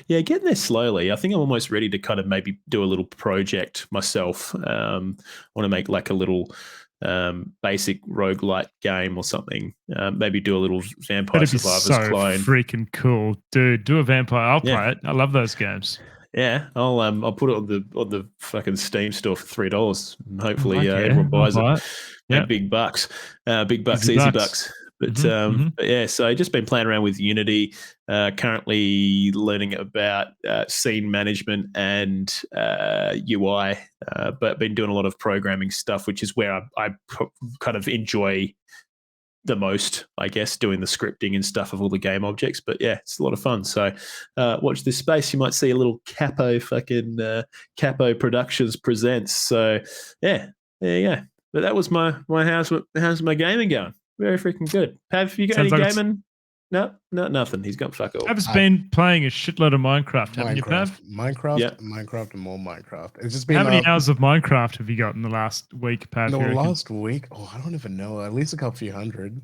Yeah, getting there slowly. I think I'm almost ready to kind of maybe do a little project myself. I want to make like a little... basic roguelite game or something. Maybe do a little Vampire Survivors clone. Freaking cool, dude! Do a Vampire. I'll play it. I love those games. Yeah, I'll put it on the fucking Steam store for $3. And hopefully everyone buys it. Yeah, big bucks, easy bucks. But but yeah, so I've just been playing around with Unity. Currently learning about scene management and UI, but been doing a lot of programming stuff, which is where I kind of enjoy the most, I guess, doing the scripting and stuff of all the game objects. But yeah, it's a lot of fun. So watch this space. You might see a little Capo Productions presents. So yeah, there you go. But that was how's my gaming going? Very freaking good. Have you got any gaming? No, nothing. He's got fuck all. Pav's been playing a shitload of Minecraft, haven't you, Pav? Minecraft and more Minecraft. It's just been. How many hours of Minecraft have you got in the last week, Pav? No, last week. Oh, I don't even know. At least a couple few hundred.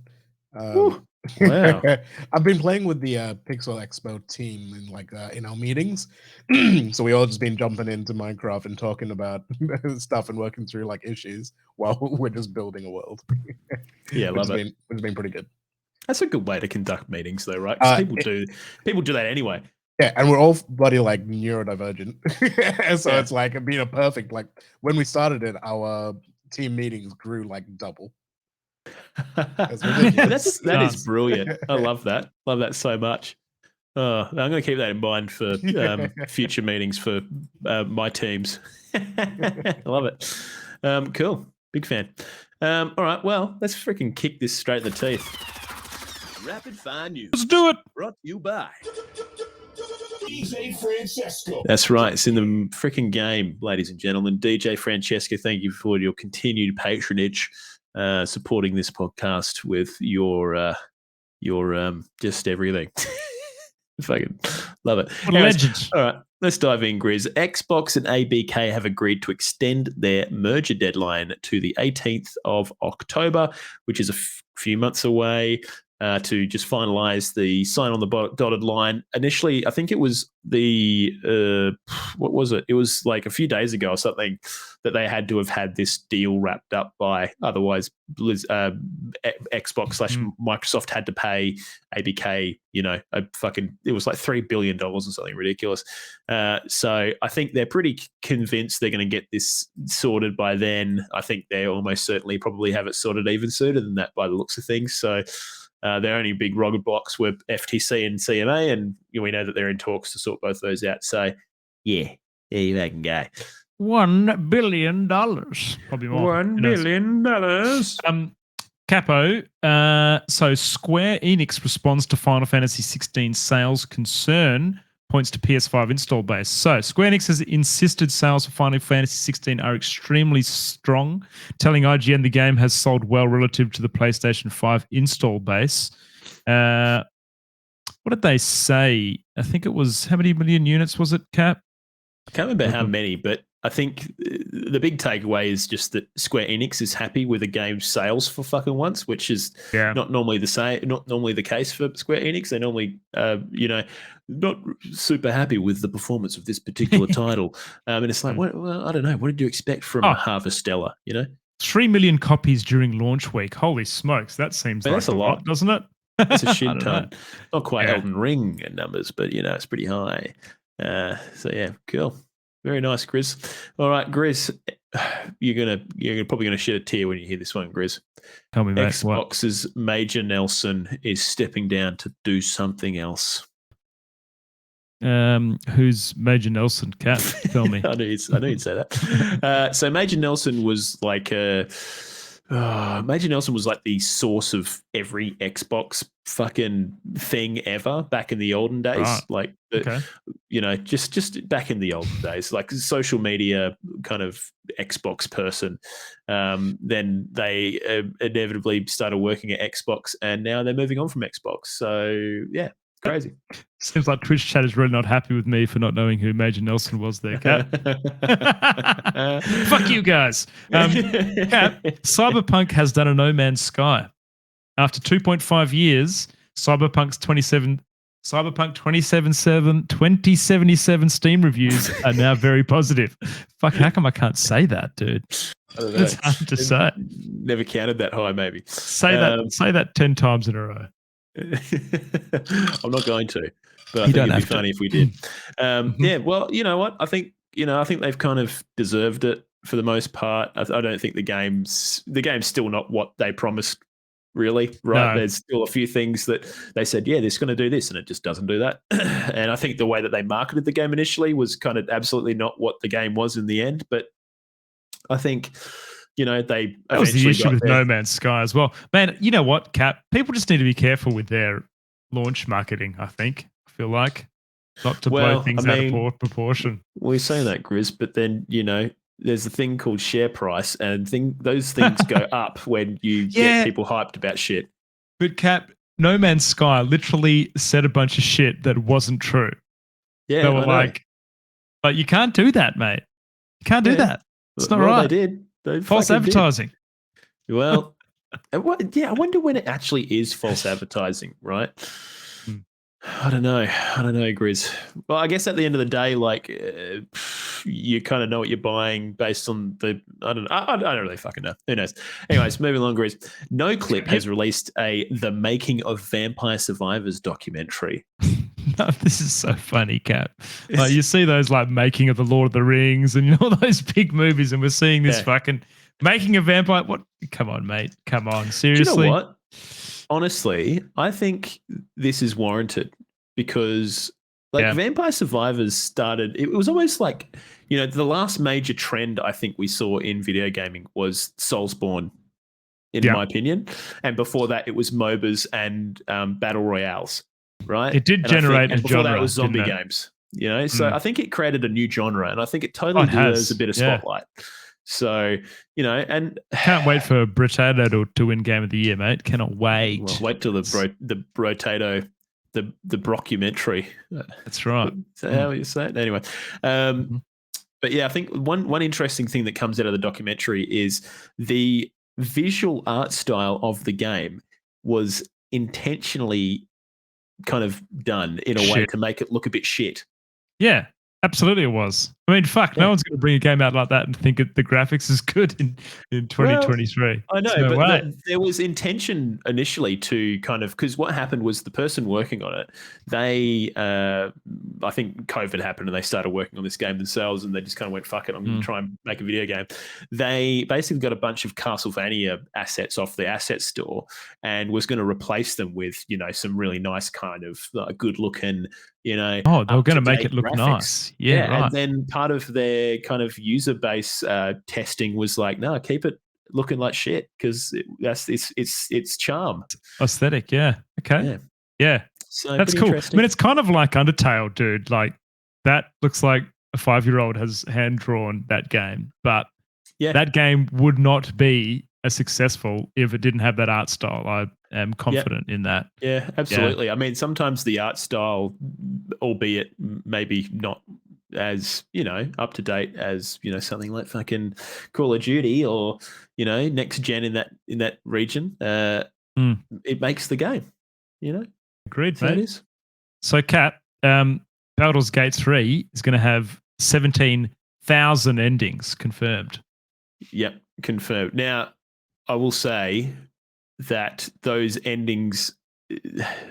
Wow. I've been playing with the Pixel Expo team in our meetings. So we all just been jumping into Minecraft and talking about stuff and working through like issues while we're just building a world. Yeah, love it. Which has been pretty good. That's a good way to conduct meetings, though, right? 'Cause people do that anyway. Yeah, and we're all bloody like neurodivergent. So Yeah. it's like it being a perfect like when we started it, our team meetings grew like double. That's ridiculous. that is brilliant. I love that. Love that so much. I'm going to keep that in mind for future meetings for my teams. I love it. Cool. Big fan. All right. Well, let's freaking kick this straight in the teeth. Rapid fire news. Let's do it. Brought to you by DJ Francesco. That's right. It's in the freaking game, ladies and gentlemen. DJ Francesco, thank you for your continued patronage, supporting this podcast with your just everything. Fucking love it. What a legend. All right, let's dive in, Grizz. Xbox and ABK have agreed to extend their merger deadline to the 18th of October, which is a few months away. To just finalize the sign on the dotted line. Initially, I think it was what was it? It was like a few days ago or something that they had to have had this deal wrapped up by. Otherwise, Xbox / Microsoft had to pay ABK, it was like $3 billion or something ridiculous. So I think they're pretty convinced they're going to get this sorted by then. I think they almost certainly probably have it sorted even sooner than that by the looks of things. So their only big roadblocks were FTC and CMA, and we know that they're in talks to sort both of those out. So, yeah, there you can go. $1 billion. Probably more. $1 billion. Capo, so Square Enix responds to Final Fantasy 16 sales concern, points to PS5 install base. So Square Enix has insisted sales for Final Fantasy 16 are extremely strong, telling IGN the game has sold well relative to the PlayStation 5 install base. What did they say? I think it was, how many million units was it, Cap? I can't remember how many, but I think the big takeaway is just that Square Enix is happy with the game's sales for fucking once, which is not normally the case for Square Enix. They normally, not super happy with the performance of this particular title. And it's like, well, I don't know. What did you expect from Harvestella? 3 million copies during launch week. Holy smokes, that seems like that's a lot, doesn't it? It's a shit ton. Not quite Elden Ring numbers, but it's pretty high. So yeah, cool. Very nice, Grizz. All right, Grizz, you're probably gonna shed a tear when you hear this one, Grizz. Tell me, mate. Xbox's Major Nelson is stepping down to do something else. Who's Major Nelson? Cat, tell me. I knew you'd say that. So Major Nelson was like Major Nelson was like the source of every Xbox fucking thing ever back in the olden days. Right. Just back in the olden days, like social media kind of Xbox person. Then they inevitably started working at Xbox, and now they're moving on from Xbox. So yeah. Crazy. Seems like Twitch chat is really not happy with me for not knowing who Major Nelson was there, Cat. Fuck you guys. Cat, Cyberpunk has done a No Man's Sky. After 2.5 years, Cyberpunk 2077 Steam reviews are now very positive. Fuck, how come I can't say that, dude? It's hard to say. Never counted that high, maybe. Say that 10 times in a row. I'm not going to, but I think it'd be funny if we did. Yeah, well, you know what? I think they've kind of deserved it for the most part. I don't think the game's still not what they promised, really. Right? No. There's still a few things that they said, yeah, this is going to do this, and it just doesn't do that. And I think the way that they marketed the game initially was kind of absolutely not what the game was in the end. But I think. That was the issue with No Man's Sky as well. Man, you know what, Cap? People just need to be careful with their launch marketing, I feel like. Not to blow things out of proportion. We say that, Grizz, but then, there's a thing called share price, and those things go up when you get people hyped about shit. But Cap, No Man's Sky literally said a bunch of shit that wasn't true. Yeah, they were like, but you can't do that, mate. You can't do that. It's not right. They did. False advertising. Did. Well, Yeah, I wonder when it actually is false advertising, right? Hmm. I don't know, Grizz. Well, I guess at the end of the day, like you kind of know what you're buying based on the. I don't know. I don't really fucking know. Who knows? Anyways, moving along, Grizz. No Clip has released the Making of Vampire Survivors documentary. No, this is so funny, Cap. Like you see those like making of the Lord of the Rings and all those big movies, and we're seeing this fucking making a vampire. What? Come on, mate. Come on. Seriously. Do you know what? Honestly, I think this is warranted because Vampire Survivors started, it was almost like, the last major trend I think we saw in video gaming was Soulsborne, in my opinion. And before that, it was MOBAs and battle royales, right? It did generate a genre. Before that, it was zombie games, So I think it created a new genre, and I think it totally deserves a bit of spotlight. So, and can't wait for Brotato to win Game of the Year, mate. Cannot wait. Well, wait till the Brotato, the brockumentary. That's right. Is that how you say it? Anyway, but yeah, I think one interesting thing that comes out of the documentary is the visual art style of the game was intentionally kind of done in a way to make it look a bit shit. Yeah. Absolutely, it was. I mean, fuck, no one's going to bring a game out like that and think the graphics is good in 2023. Well, I know, but there was intention initially to kind of, because what happened was the person working on it, they, I think COVID happened and they started working on this game themselves, and they just kind of went, fuck it, I'm going to try and make a video game. They basically got a bunch of Castlevania assets off the asset store and was going to replace them with, some really nice kind of good looking, they were going to make it look graphics. Nice. Yeah, right. And then part of their kind of user base testing was like, no, keep it looking like shit because it's charm. Aesthetic, yeah. Okay. Yeah. So that's cool. I mean, it's kind of like Undertale, dude. Like that looks like a 5-year-old has hand drawn that game, but that game would not be as successful if it didn't have that art style. I am confident in that. Yeah, absolutely. Yeah. I mean, sometimes the art style, albeit maybe not as, up to date as, something like fucking Call of Duty or, next gen in that region, it makes the game, Agreed, so mate. it is. So, Kat, Baldur's Gate 3 is going to have 17,000 endings confirmed. Yep, confirmed. Now, I will say that those endings,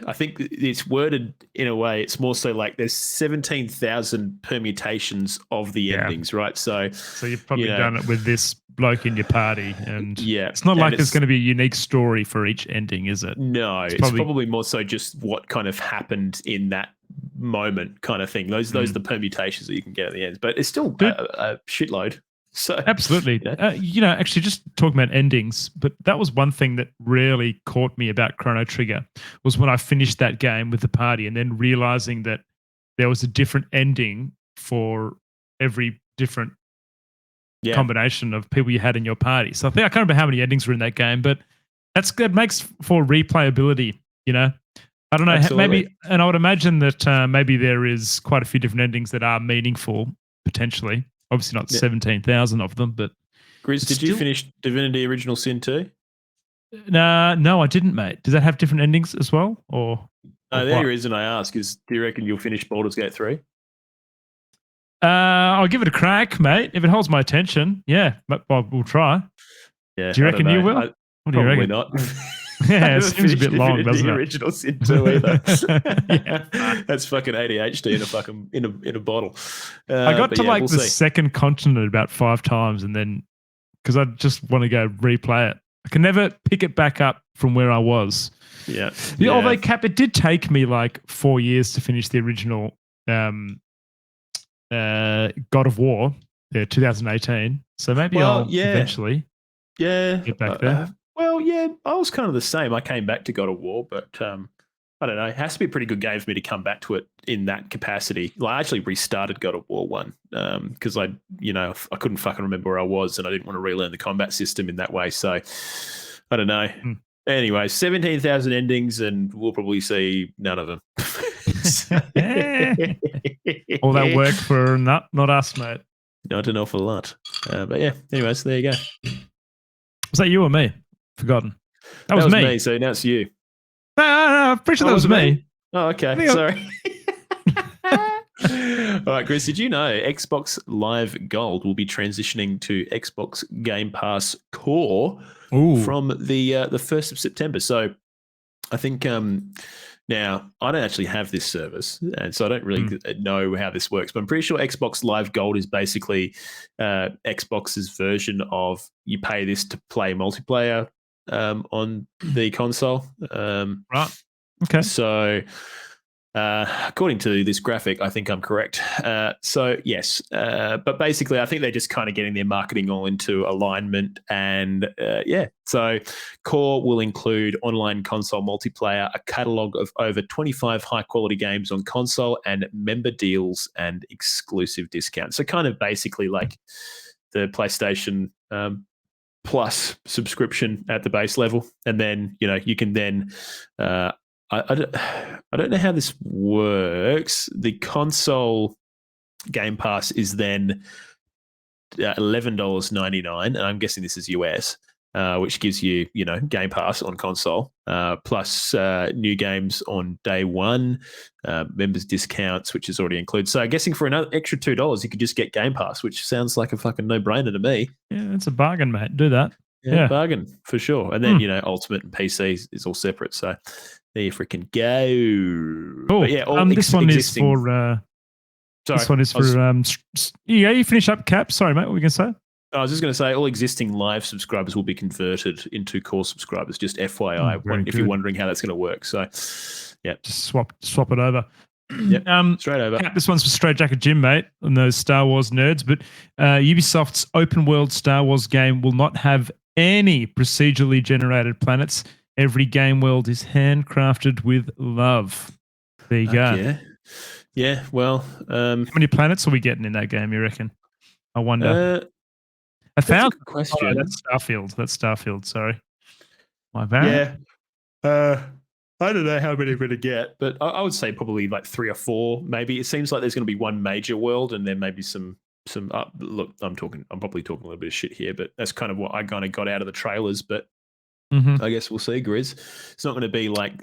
I think it's worded in a way, it's more so like there's 17,000 permutations of the endings, right? So you've probably done it with this bloke in your party, and it's not like there's going to be a unique story for each ending, is it? No, it's probably more so just what kind of happened in that moment kind of thing. Those are the permutations that you can get at the end, but it's still a shitload. So absolutely. Actually just talking about endings, but that was one thing that really caught me about Chrono Trigger was when I finished that game with the party and then realizing that there was a different ending for every different combination of people you had in your party. So I can't remember how many endings were in that game, but that makes for replayability, I don't know, maybe, and I would imagine that maybe there is quite a few different endings that are meaningful potentially. Obviously not 17,000 of them, but... Grizz, did you finish Divinity Original Sin 2? No, I didn't, mate. Does that have different endings as well? Or the only reason I ask is, do you reckon you'll finish Baldur's Gate 3? I'll give it a crack, mate. If it holds my attention, we'll try. Yeah, do you reckon you will? What do you reckon? Not. Yeah, it seems a bit long, doesn't it? Original Sin 2 either. That's fucking ADHD in a bottle. I got to the second continent about 5 times, and then because I just want to go replay it, I can never pick it back up from where I was. Yeah. Although Cap, it did take me like 4 years to finish the original God of War, 2018. So maybe I'll eventually get back there. I was kind of the same. I came back to God of War, but I don't know. It has to be a pretty good game for me to come back to it in that capacity. I actually restarted God of War 1 because I couldn't fucking remember where I was and I didn't want to relearn the combat system in that way. So I don't know. Anyway, 17,000 endings and we'll probably see none of them. All that work for not us, mate. Not an awful lot. But yeah, anyways, there you go. Was that you or me? Forgotten. That was me. So now it's you. No, I'm pretty sure that Oh, was me. Oh, okay. think I- Sorry. All right, Chris, did you know Xbox Live Gold will be transitioning to Xbox Game Pass Core from the 1st of September? So I think now I don't actually have this service, and so I don't really know how this works, but I'm pretty sure Xbox Live Gold is basically Xbox's version of you pay this to play multiplayer on the console. Right. Okay. So according to this graphic, I think I'm correct. So yes, but basically, I think they're just kind of getting their marketing all into alignment, and so Core will include online console multiplayer, a catalog of over 25 high-quality games on console, and member deals and exclusive discounts. So kind of basically like the PlayStation Plus subscription at the base level, and then you can then. I don't know how this works. The console Game Pass is then $11.99, and I'm guessing this is US, which gives you Game Pass on console plus new games on day one, members discounts, which is already included. So I'm guessing for another extra $2, you could just get Game Pass, which sounds like a fucking no-brainer to me. Yeah, it's a bargain, mate. Do that. Yeah, bargain for sure. And then Ultimate and PC is all separate. So there you freaking go. Cool. But yeah, this one existing. is for. Sorry, this one is for. You finish up, Cap. Sorry, mate. What were we going to say? I was just going to say all existing live subscribers will be converted into core subscribers. Just FYI, if you're wondering how that's going to work. So, yeah, just swap it over. Yep, straight over. Cap, this one's for Straight Jacket Jim, mate, and those Star Wars nerds. But Ubisoft's open world Star Wars game will not have any procedurally generated planets. Every game world is handcrafted with love. There you go. Yeah. Well, how many planets are we getting in that game, you reckon? I wonder. I found a question. Oh, that's Starfield. Sorry, my bad. Yeah. I don't know how many we're going to get, but I would say probably like 3 or 4. Maybe it seems like there's going to be one major world, and then maybe some. Look, I'm probably talking a little bit of shit here, but that's kind of what I kind of got out of the trailers. But I guess we'll see, Grizz. It's not going to be like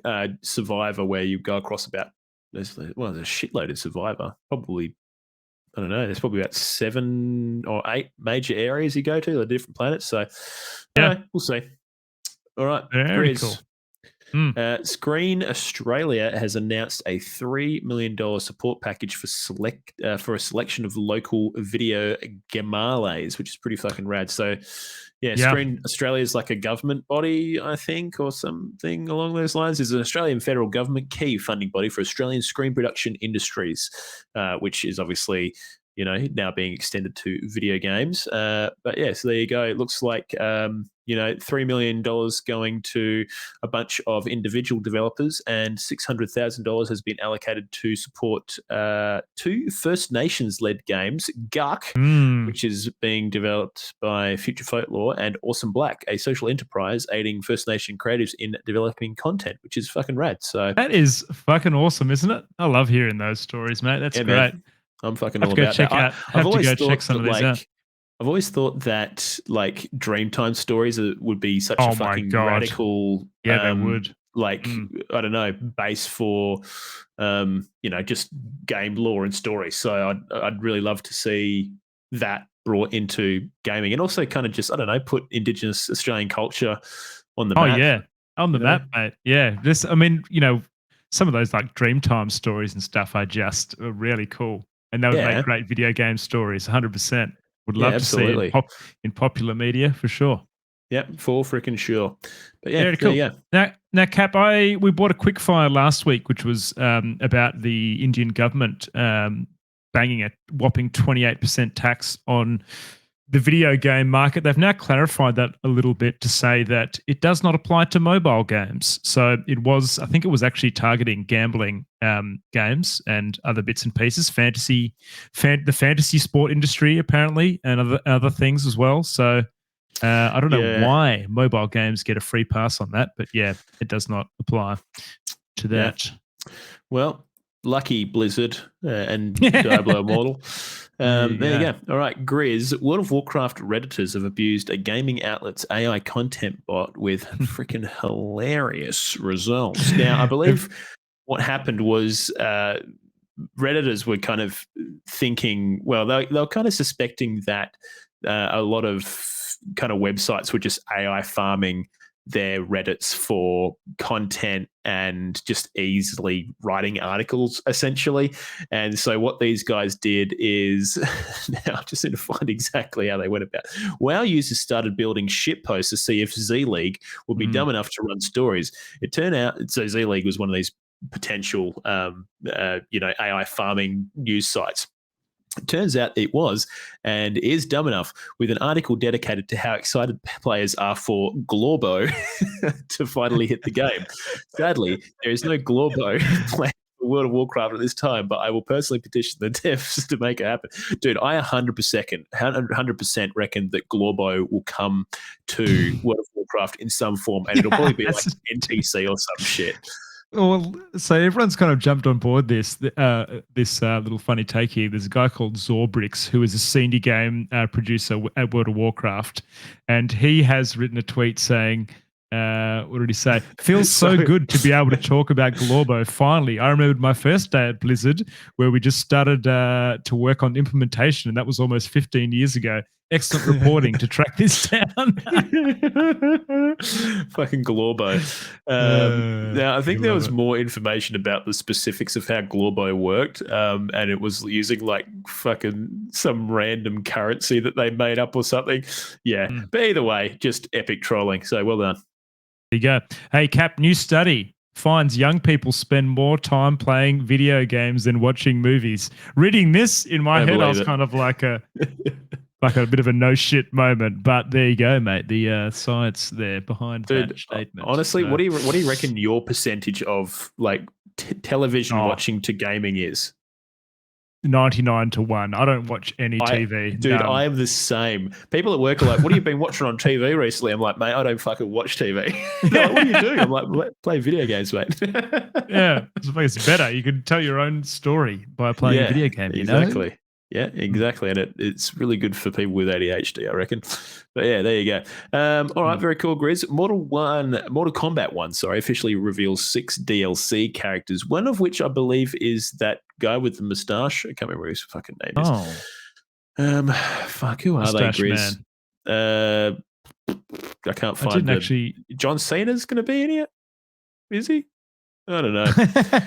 Survivor, where you go across about. There's a shitload of Survivor. Probably, I don't know. There's probably about 7 or 8 major areas you go to, the different planets. So, we'll see. All right, very Grizz. cool. Screen Australia has announced a $3 million support package for a selection of local video gamales, which is pretty fucking rad. So, Screen Australia is like a government body, I think, or something along those lines. Is an Australian federal government key funding body for Australian screen production industries, which is obviously now being extended to video games. But yeah, so there you go. It looks like $3 million going to a bunch of individual developers, and $600,000 has been allocated to support 2 First Nations-led games, GUK, which is being developed by Future Folklore, and Awesome Black, a social enterprise aiding First Nation creatives in developing content, which is fucking rad. So that is fucking awesome, isn't it? I love hearing those stories, mate. That's great. Man. I'm fucking all about that. Have to go check some of these out. I've always thought that like Dreamtime stories would be such a fucking radical. Yeah, they would. Like I don't know, base for just game lore and story. So I'd really love to see that brought into gaming, and also kind of just put Indigenous Australian culture on the map. Oh yeah, on the map, mate. Yeah, some of those like Dreamtime stories and stuff are just really cool, and they would make great video game stories. 100%. Would love to see in popular media for sure. Yep, for freaking sure. But yeah, very cool. Now, Cap, we bought a quick fire last week, which was about the Indian government banging a whopping 28% tax on the video game market. They've now clarified that a little bit to say that it does not apply to mobile games. So I think it was actually targeting gambling games and other bits and pieces, the fantasy sport industry apparently, and other things as well. So I don't know why mobile games get a free pass on that, but yeah, it does not apply to that. Well, lucky Blizzard and Diablo Immortal. There you go. All right, Grizz. World of Warcraft Redditors have abused a gaming outlet's AI content bot with freaking hilarious results. Now, I believe what happened was Redditors were kind of thinking, well, they were kind of suspecting that a lot of kind of websites were just AI farming their Reddits for content and just easily writing articles, essentially. And so what these guys did is, now I just need to find exactly how they went about it. WoW users started building shit posts to see if Z League would be dumb enough to run stories. It turned out, so Z League was one of these potential, AI farming news sites. It turns out it was and is dumb enough, with an article dedicated to how excited players are for Glorbo to finally hit the game. Sadly, there is no Glorbo planned for World of Warcraft at this time, but I will personally petition the devs to make it happen. Dude, I 100% reckon that Glorbo will come to World of Warcraft in some form, and it'll probably be like NPC or some shit. Well, so everyone's kind of jumped on board this little funny take here. There's a guy called Zorbrix who is a senior game producer at World of Warcraft, and he has written a tweet saying, what did he say? Feels so good to be able to talk about Glorbo. Finally, I remembered my first day at Blizzard where we just started to work on implementation, and that was almost 15 years ago. Excellent reporting to track this down. Fucking Glorbo. Now, I think there was more information about the specifics of how Glorbo worked, and it was using like fucking some random currency that they made up or something. Yeah, but either way, just epic trolling. So well done. There you go. Hey, Cap, new study finds young people spend more time playing video games than watching movies. Reading this in my head, I was kind of like a bit of a no shit moment, but there you go, mate. The science there behind that statement. Honestly, what do you reckon your percentage of like television watching to gaming is? 99-1. I don't watch any TV. Dude, I am the same. People at work are like, what have you been watching on TV recently? I'm like, mate, I don't fucking watch TV. Like, what do you do? I'm like, play video games, mate. Yeah, it's better. You can tell your own story by playing a video game. Exactly. Know? Yeah, exactly. And it's really good for people with ADHD, I reckon. But yeah, there you go. All right, very cool, Grizz. Mortal Kombat 1, officially reveals 6 DLC characters, one of which I believe is that guy with the moustache. I can't remember his fucking name is. Who are they, Grizz? I can't find John Cena's going to be in it? Is he? I don't know.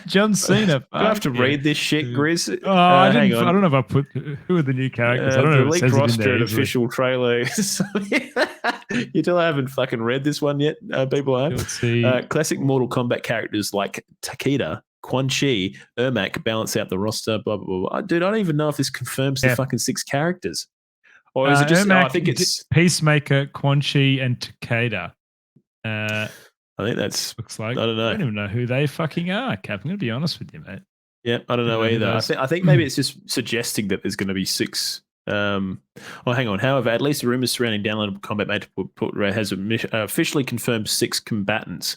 John Cena. Do I have to read this shit, Grizz? I don't know if I put who are the new characters. I don't know. The leaked roster and official trailer. You still haven't fucking read this one yet, people. Classic Mortal Kombat characters like Takeda, Quan Chi, Ermac balance out the roster. Blah blah blah. Dude, I don't even know if this confirms the fucking 6 characters, or is it just? Ermac, I think it's Peacemaker, Quan Chi, and Takeda. I think that's looks like. I don't know. I don't even know who they fucking are, Cap. I'm going to be honest with you, mate. Yeah, I don't know either. I think maybe it's just suggesting that there's going to be 6. Hang on. However, at least the rumors surrounding downloadable combat mate has officially confirmed 6 combatants.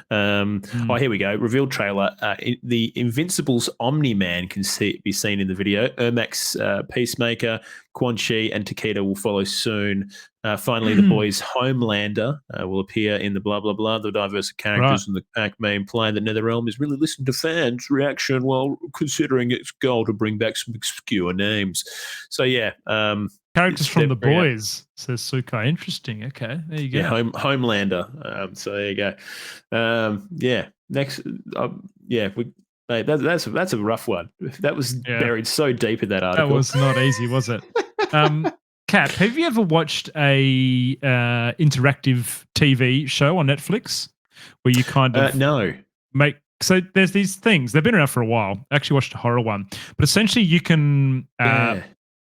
Here we go. Revealed trailer. The Invincibles Omni-Man can be seen in the video. Ermac's Peacemaker, Quan Chi, and Takeda will follow soon. Finally, the boys Homelander will appear in the blah, blah, blah, the diverse characters and the pack may imply that NetherRealm is really listening to fans' reaction while considering its goal to bring back some obscure names. So, yeah. Characters from the boys, says Sukai. Interesting. Okay, there you go. Yeah, Homelander. So there you go. Next. Mate, that's a rough one. That was buried so deep in that article. That was not easy, was it? Kat, have you ever watched a interactive TV show on Netflix where you kind of make? So there's these things. They've been around for a while. I actually watched a horror one, but essentially you can.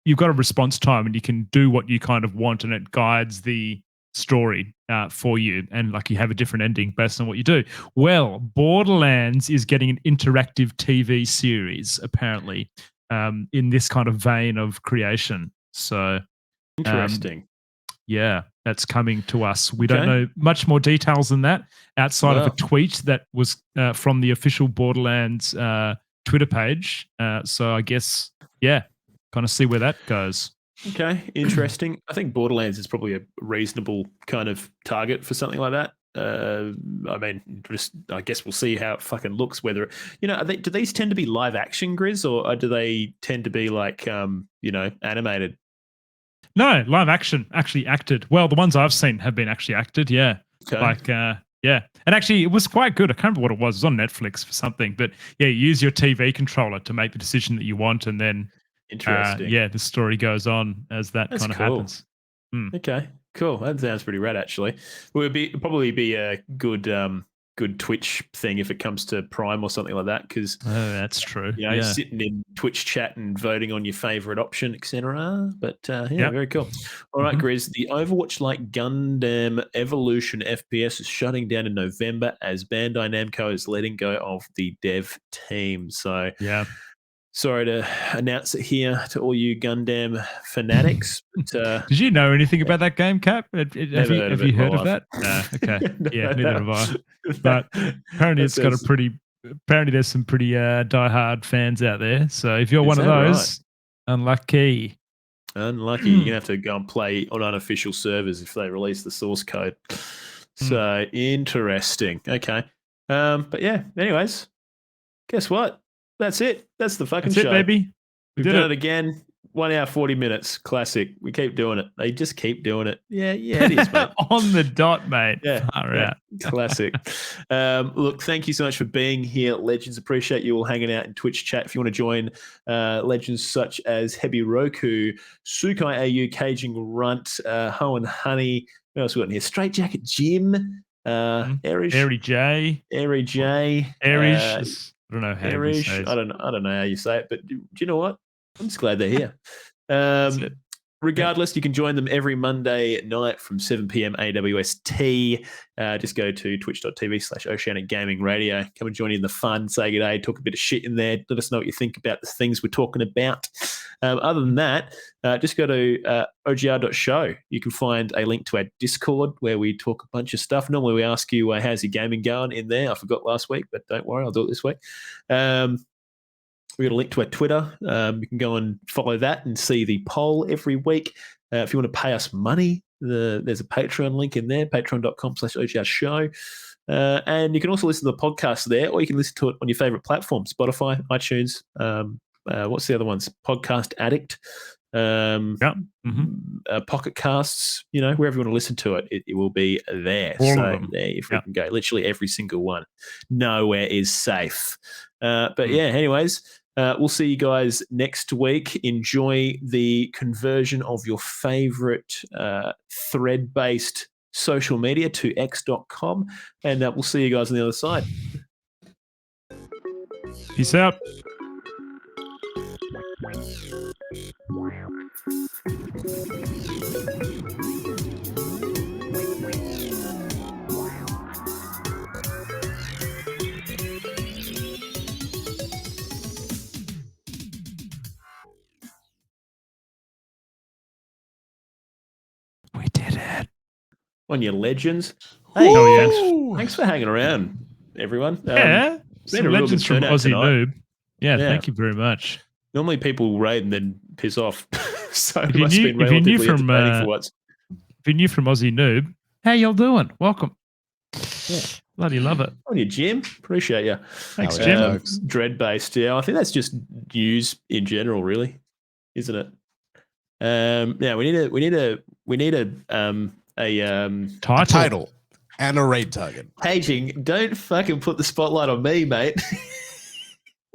You've got a response time, and you can do what you kind of want, and it guides the story for you, and like you have a different ending based on what you do. Well, Borderlands is getting an interactive TV series apparently in this kind of vein of creation. So interesting. That's coming to us. We don't know much more details than that outside of a tweet that was from the official Borderlands Twitter page. So I guess, kind of see where that goes. Okay, interesting. I think Borderlands is probably a reasonable kind of target for something like that. I mean, I guess we'll see how it fucking looks. Whether do these tend to be live action, Grizz, or do they tend to be like animated? No, live action, actually acted. Well, the ones I've seen have been actually acted. Yeah, Okay. yeah, and actually it was quite good. I can't remember what it was. It was on Netflix for something, but yeah, you use your TV controller to make the decision that you want, and then Interesting. the story goes on as that That's kind of cool. happens. Okay, cool. That sounds pretty rad, actually. Would probably be a good Twitch thing if it comes to Prime or something like that. Because that's true. sitting in Twitch chat and voting on your favorite option, etc. But very cool. All right, Grizz. The Overwatch-like Gundam Evolution FPS is shutting down in November as Bandai Namco is letting go of the dev team. So yeah. Sorry to announce it here to all you Gundam fanatics. But, did you know anything about that game, Cap? Have you heard of that? No. Okay. No, yeah, no. neither have I. But apparently it's got a pretty. Apparently there's some pretty diehard fans out there. So if you're one of those, unlucky. Unlucky. You're gonna have to go and play on unofficial servers if they release the source code. So interesting. Okay. But yeah. Anyways, guess what? That's it. That's the fucking show. That's it, baby. We've done it again. 1 hour, 40 minutes. Classic. We keep doing it. They just keep doing it. Yeah, it is, mate. On the dot, mate. Yeah. Classic. Look, thank you so much for being here, Legends. Appreciate you all hanging out in Twitch chat. If you want to join legends such as Hebi Roku, Sukai AU, Caging Runt, Ho and Honey. What else we got in here? Straight Jacket Jim, Airy J. I don't know how you say it. I don't know how you say it, but do you know what? I'm just glad they're here. Regardless, you can join them every Monday night from 7 p.m. AWST. Just go to twitch.tv/Oceanic Gaming Radio. Come and join in the fun, say good day, talk a bit of shit in there. Let us know what you think about the things we're talking about. Other than that, just go to ogr.show. You can find a link to our Discord where we talk a bunch of stuff. Normally we ask you, how's your gaming going in there? I forgot last week, but don't worry, I'll do it this week. We got a link to our Twitter. You can go and follow that and see the poll every week. If you want to pay us money, there's a Patreon link in there, patreon.com/OGR show. And you can also listen to the podcast there, or you can listen to it on your favorite platform, Spotify, iTunes. What's the other ones? Podcast Addict, Pocket Casts, wherever you want to listen to it, it will be there. All of them. There, if we can go, literally every single one. Nowhere is safe. But yeah, anyways, we'll see you guys next week. Enjoy the conversion of your favorite thread-based social media to x.com, and we'll see you guys on the other side. Peace out. We did it. On your legends. Hey, thanks for hanging around, everyone. It's been a real legends from Aussie Noob. Yeah, thank you very much. Normally people raid and then piss off. So if you're new from Aussie Noob, how y'all doing? Welcome. Yeah. Bloody love it. On you, Jim. Appreciate you. Thanks, Jim. Dread based. Yeah, I think that's just news in general, really, isn't it? Now we need a title and a raid target. Paging, don't fucking put the spotlight on me, mate.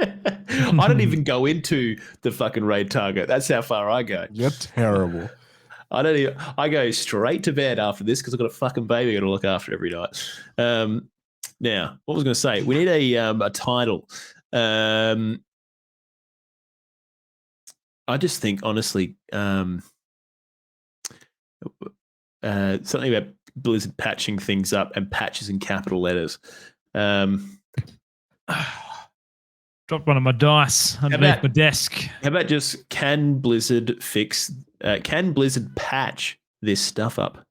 I don't even go into the fucking raid target. That's how far I go. You're terrible. I go straight to bed after this because I've got a fucking baby I got to look after every night. Now, what was I going to say? We need a title. I just think, honestly, something about Blizzard patching things up and patches in capital letters. Dropped one of my dice underneath my desk. How about just can Blizzard patch this stuff up?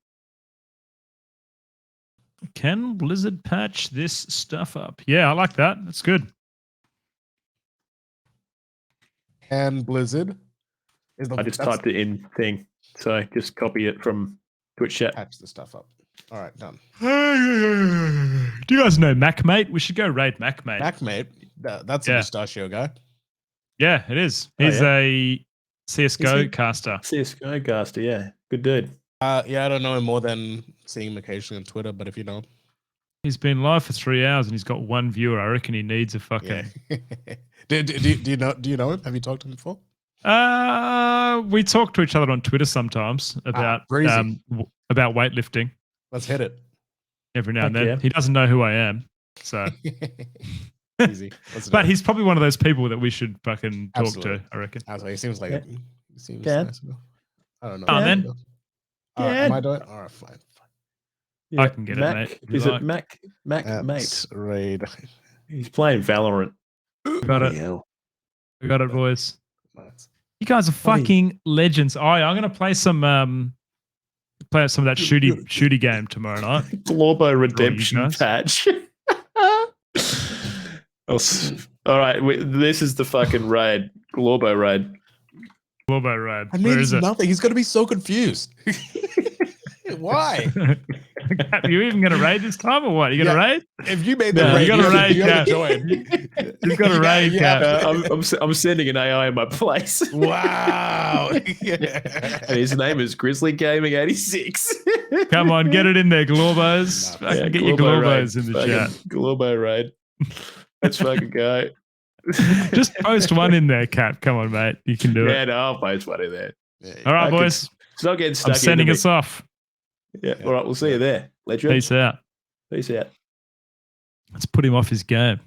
Can Blizzard patch this stuff up? Yeah, I like that. That's good. Can Blizzard I just typed it in thing. So just copy it from Twitch chat. Patch the stuff up. All right, done. Do you guys know MacMate? We should go raid MacMate. MacMate, that's a pistachio guy. Yeah, it is. Oh, He's yeah? a CSGO he? caster. CSGO caster, yeah. Good dude. Yeah, I don't know him more than seeing him occasionally on Twitter, but if you know, He's been live for 3 hours and he's got 1 viewer. I reckon he needs a fucking. yeah. do you know him? Have you talked to him before? We talk to each other on Twitter sometimes about breezy. about weightlifting Let's hit it. every now and Heck then. yeah. He doesn't know who I am, so. Easy. Let's do But it. he's probably one of those people that we should fucking talk Absolutely. to. I reckon. Absolutely. He seems like Yeah. it. He seems Yeah. nice enough. I don't know. Oh, man. Am I doing? All right, fine. Yeah. I can get it, Mac, mate, if you Is like. it Mac? Mate. Let's raid. He's playing Valorant. Got Bloody it. hell. We got it, boys. Nice. You guys are fucking legends. Oh, I'm gonna play some of that shooty game tomorrow night. Glorbo Redemption guys. patch. All right, this is the fucking raid. Glorbo raid. Glorbo raid. I mean, Where it's is it? nothing. He's going to be so confused. Why? You even gonna raid this time or what? You gonna raid? If you made the Yeah, raid, you gotta raid, you yeah. have to join. You've got to raid. Yeah. I'm sending an AI in my place. Wow. And his name is Grizzly Gaming 86. Come on, get it in there, Glorbos. Nah, Fucking get your Glorbo Glorbos raid. in the Fucking chat. Glorbo raid. Let's fucking go. Just post one in there, Cap. Come on, mate. You can do Yeah, it. no, I'll post one in there. All right, I boys. It's not getting stuck I'm sending into us off. me. Yeah, all right, we'll see you there. Legend. Peace out. Peace out. Let's put him off his game.